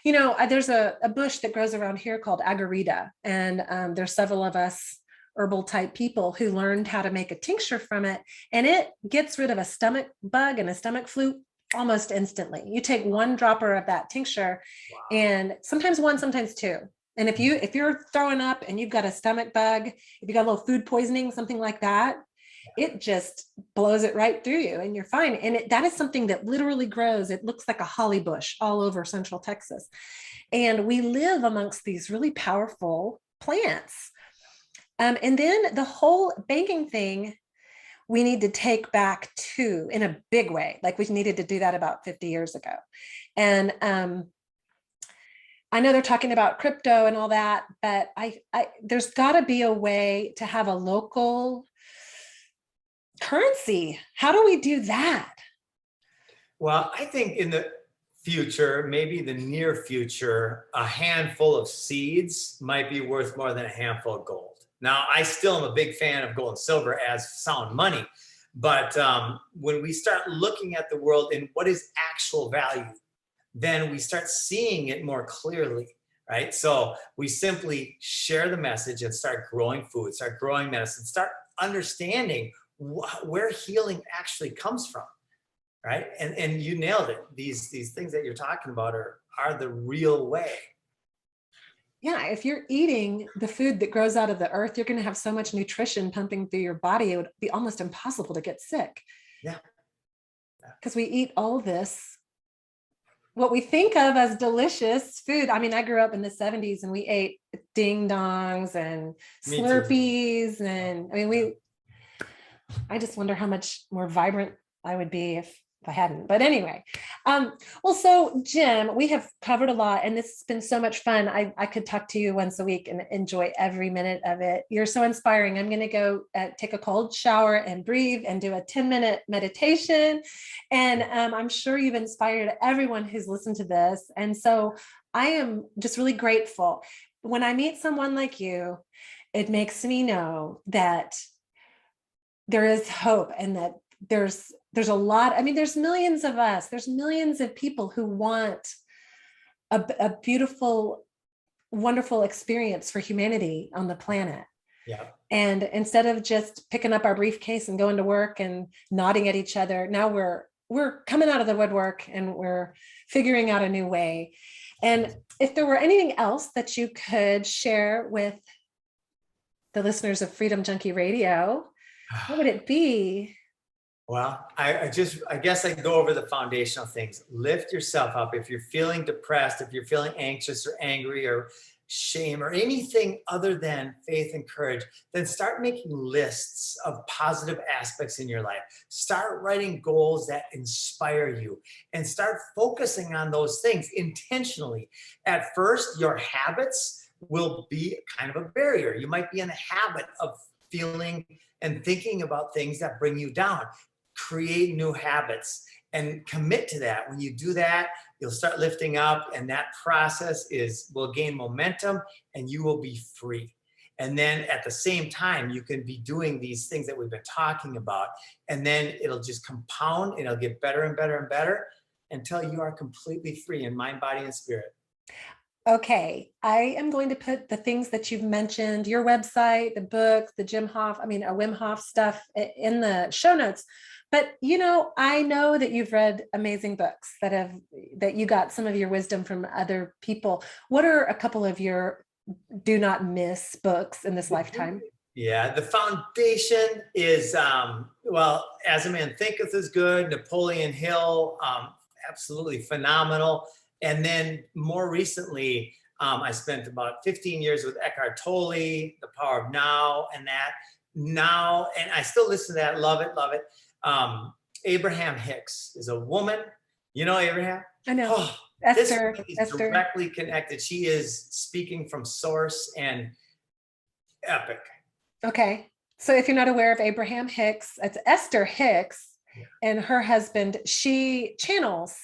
there's a bush that grows around here called agarita, and there's several of us herbal type people who learned how to make a tincture from it, and it gets rid of a stomach bug and a stomach flu almost instantly. You take one dropper of that tincture, and sometimes one, sometimes two. And if you're throwing up and you've got a stomach bug, if you got a little food poisoning, something like that, it just blows it right through you and you're fine. And that is something that literally grows. It looks like a holly bush all over Central Texas. And we live amongst these really powerful plants. And then the whole banking thing, we need to take back too, in a big way. Like, we needed to do that about 50 years ago. And I know they're talking about crypto and all that, but there's got to be a way to have a local currency. How do we do that? Well, I think in the future, maybe the near future, a handful of seeds might be worth more than a handful of gold. Now, I still am a big fan of gold and silver as sound money, but when we start looking at the world in what is actual value, then we start seeing it more clearly, right? So we simply share the message and start growing food, start growing medicine, start understanding where healing actually comes from, right? And you nailed it. These things that you're talking about are the real way. Yeah, if you're eating the food that grows out of the earth, you're going to have so much nutrition pumping through your body, it would be almost impossible to get sick. Yeah. Because we eat all this, what we think of as delicious food. I mean, I grew up in the 70s and we ate ding dongs and Slurpees. And I just wonder how much more vibrant I would be if I hadn't. But anyway, well, so Jim, we have covered a lot, and this has been so much fun. I could talk to you once a week and enjoy every minute of it. You're so inspiring. I'm going to go take a cold shower and breathe and do a 10-minute meditation. And I'm sure you've inspired everyone who's listened to this. And so I am just really grateful. When I meet someone like you, it makes me know that there is hope, and that there's a lot. I mean, there's millions of us, there's millions of people who want a beautiful, wonderful experience for humanity on the planet. Yeah. And instead of just picking up our briefcase and going to work and nodding at each other, now we're coming out of the woodwork and we're figuring out a new way. And if there were anything else that you could share with the listeners of Freedom Junkie Radio, what would it be? Well, I guess I go over the foundational things. Lift yourself up. If you're feeling depressed, if you're feeling anxious or angry or shame or anything other than faith and courage, then start making lists of positive aspects in your life. Start writing goals that inspire you and start focusing on those things intentionally. At first, your habits will be kind of a barrier. You might be in the habit of feeling and thinking about things that bring you down. Create new habits and commit to that. When you do that, you'll start lifting up, and that process will gain momentum and you will be free. And then at the same time, you can be doing these things that we've been talking about. And then it'll just compound and it'll get better and better and better until you are completely free in mind, body, and spirit. Okay, I am going to put the things that you've mentioned, your website, the book, the Wim Hof stuff in the show notes. But I know that you've read amazing books that you got some of your wisdom from other people. What are a couple of your do not miss books in this lifetime? Yeah, the foundation is As a Man Thinketh is good. Napoleon Hill, absolutely phenomenal. And then more recently, I spent about 15 years with Eckhart Tolle, The Power of Now, and I still listen to that. Love it, love it. Abraham Hicks is a woman. You know Abraham? I know. Oh, Esther. this is directly connected. She is speaking from source and epic. Okay. So if you're not aware of Abraham Hicks, it's Esther Hicks and her husband. She channels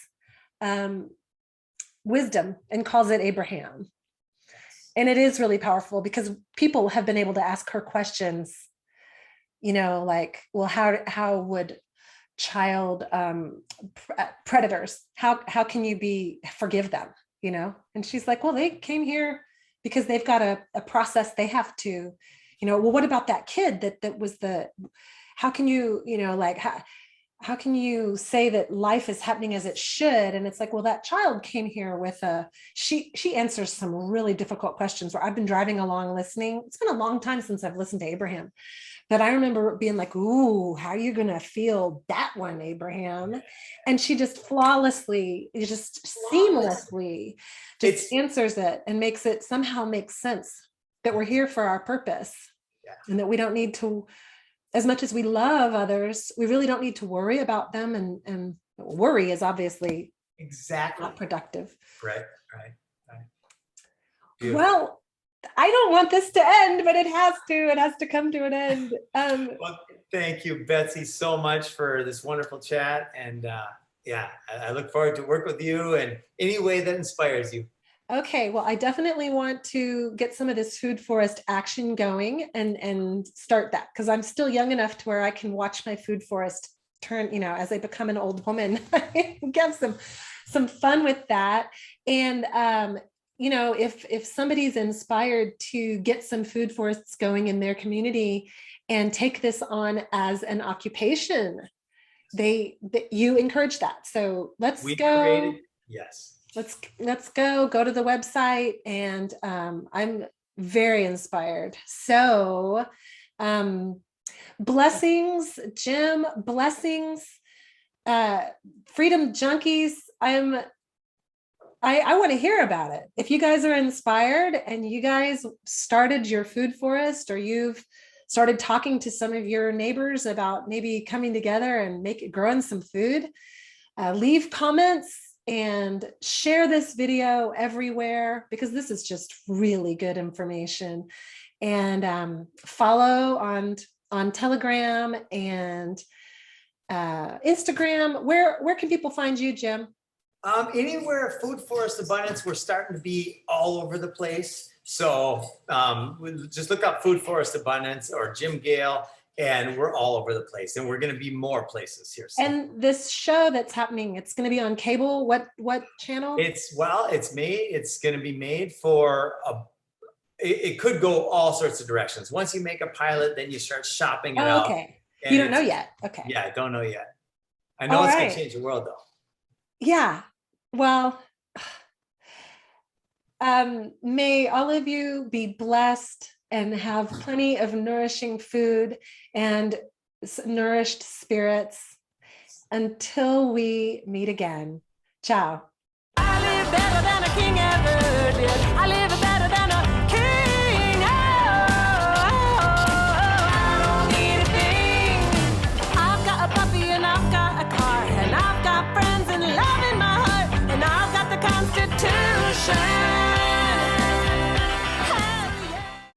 wisdom and calls it Abraham. And it is really powerful because people have been able to ask her questions, like, well, how would child predators, how can you forgive them, And she's like, well, they came here because they've got a process they have to, well, what about that kid that was how can you, how can you say that life is happening as it should? And it's like, well, that child came here with she answers some really difficult questions where I've been driving along listening. It's been a long time since I've listened to Abraham, but I remember being like, ooh, how are you going to feel that one, Abraham? And she just flawlessly, seamlessly answers it and makes it somehow make sense that we're here for our purpose and that we don't need to, as much as we love others, we really don't need to worry about them. And worry is obviously not productive. Right. Beautiful. Well, I don't want this to end, but it has to come to an end. Well, thank you, Betsy, so much for this wonderful chat. And I look forward to work with you in any way that inspires you. Okay, well, I definitely want to get some of this food forest action going and start that, because I'm still young enough to where I can watch my food forest turn, as I become an old woman, get some fun with that. And, if somebody's inspired to get some food forests going in their community and take this on as an occupation, you encourage that. So let's go. Yes. Let's go to the website, and I'm very inspired. So blessings, Jim, blessings, Freedom Junkies. I want to hear about it. If you guys are inspired and you guys started your food forest, or you've started talking to some of your neighbors about maybe coming together and growing some food, leave comments and share this video everywhere, because this is just really good information. And follow on Telegram and Instagram. Where can people find you, Jim? Anywhere Food Forest Abundance. We're starting to be all over the place. So just look up Food Forest Abundance or Jim Gale, and we're all over the place. And we're going to be more places here soon. And this show that's happening, it's going to be on cable. What channel? It's going to be made for it could go all sorts of directions. Once you make a pilot, then you start shopping it out. Okay. You don't know yet. Okay. Yeah, I don't know yet. I know it's going to change the world, though. Yeah. Well, may all of you be blessed and have plenty of nourishing food and nourished spirits until we meet again. Ciao. I live better than a king ever did. I live better than a